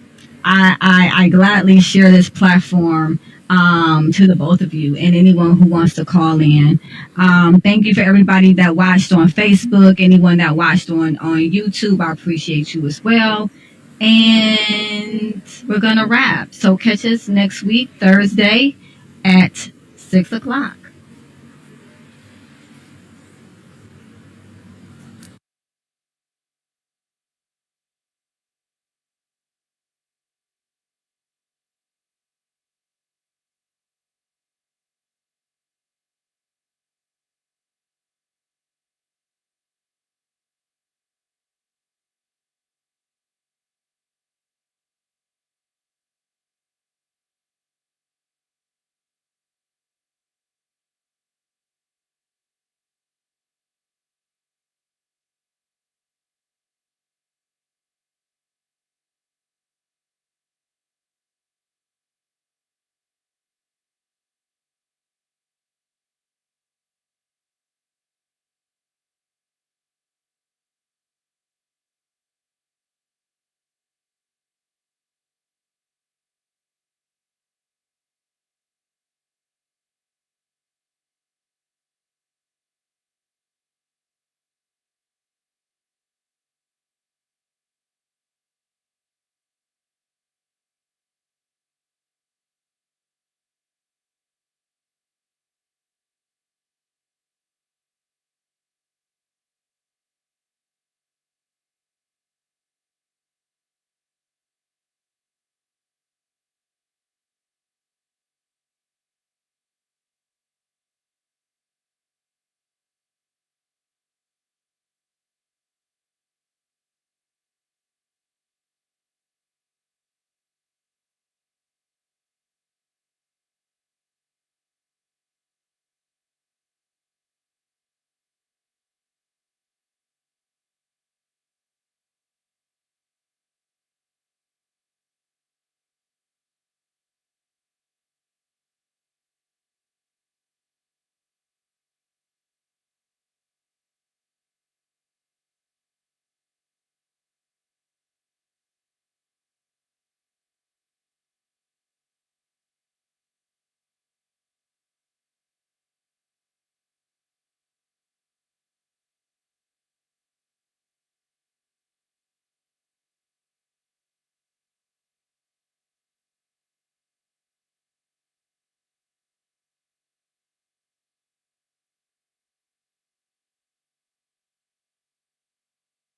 [SPEAKER 1] gladly share this platform to the both of you and anyone who wants to call in. Thank you for everybody that watched on Facebook, anyone that watched on YouTube. I appreciate you as well. And we're gonna wrap. So catch us next week, Thursday at 6 o'clock.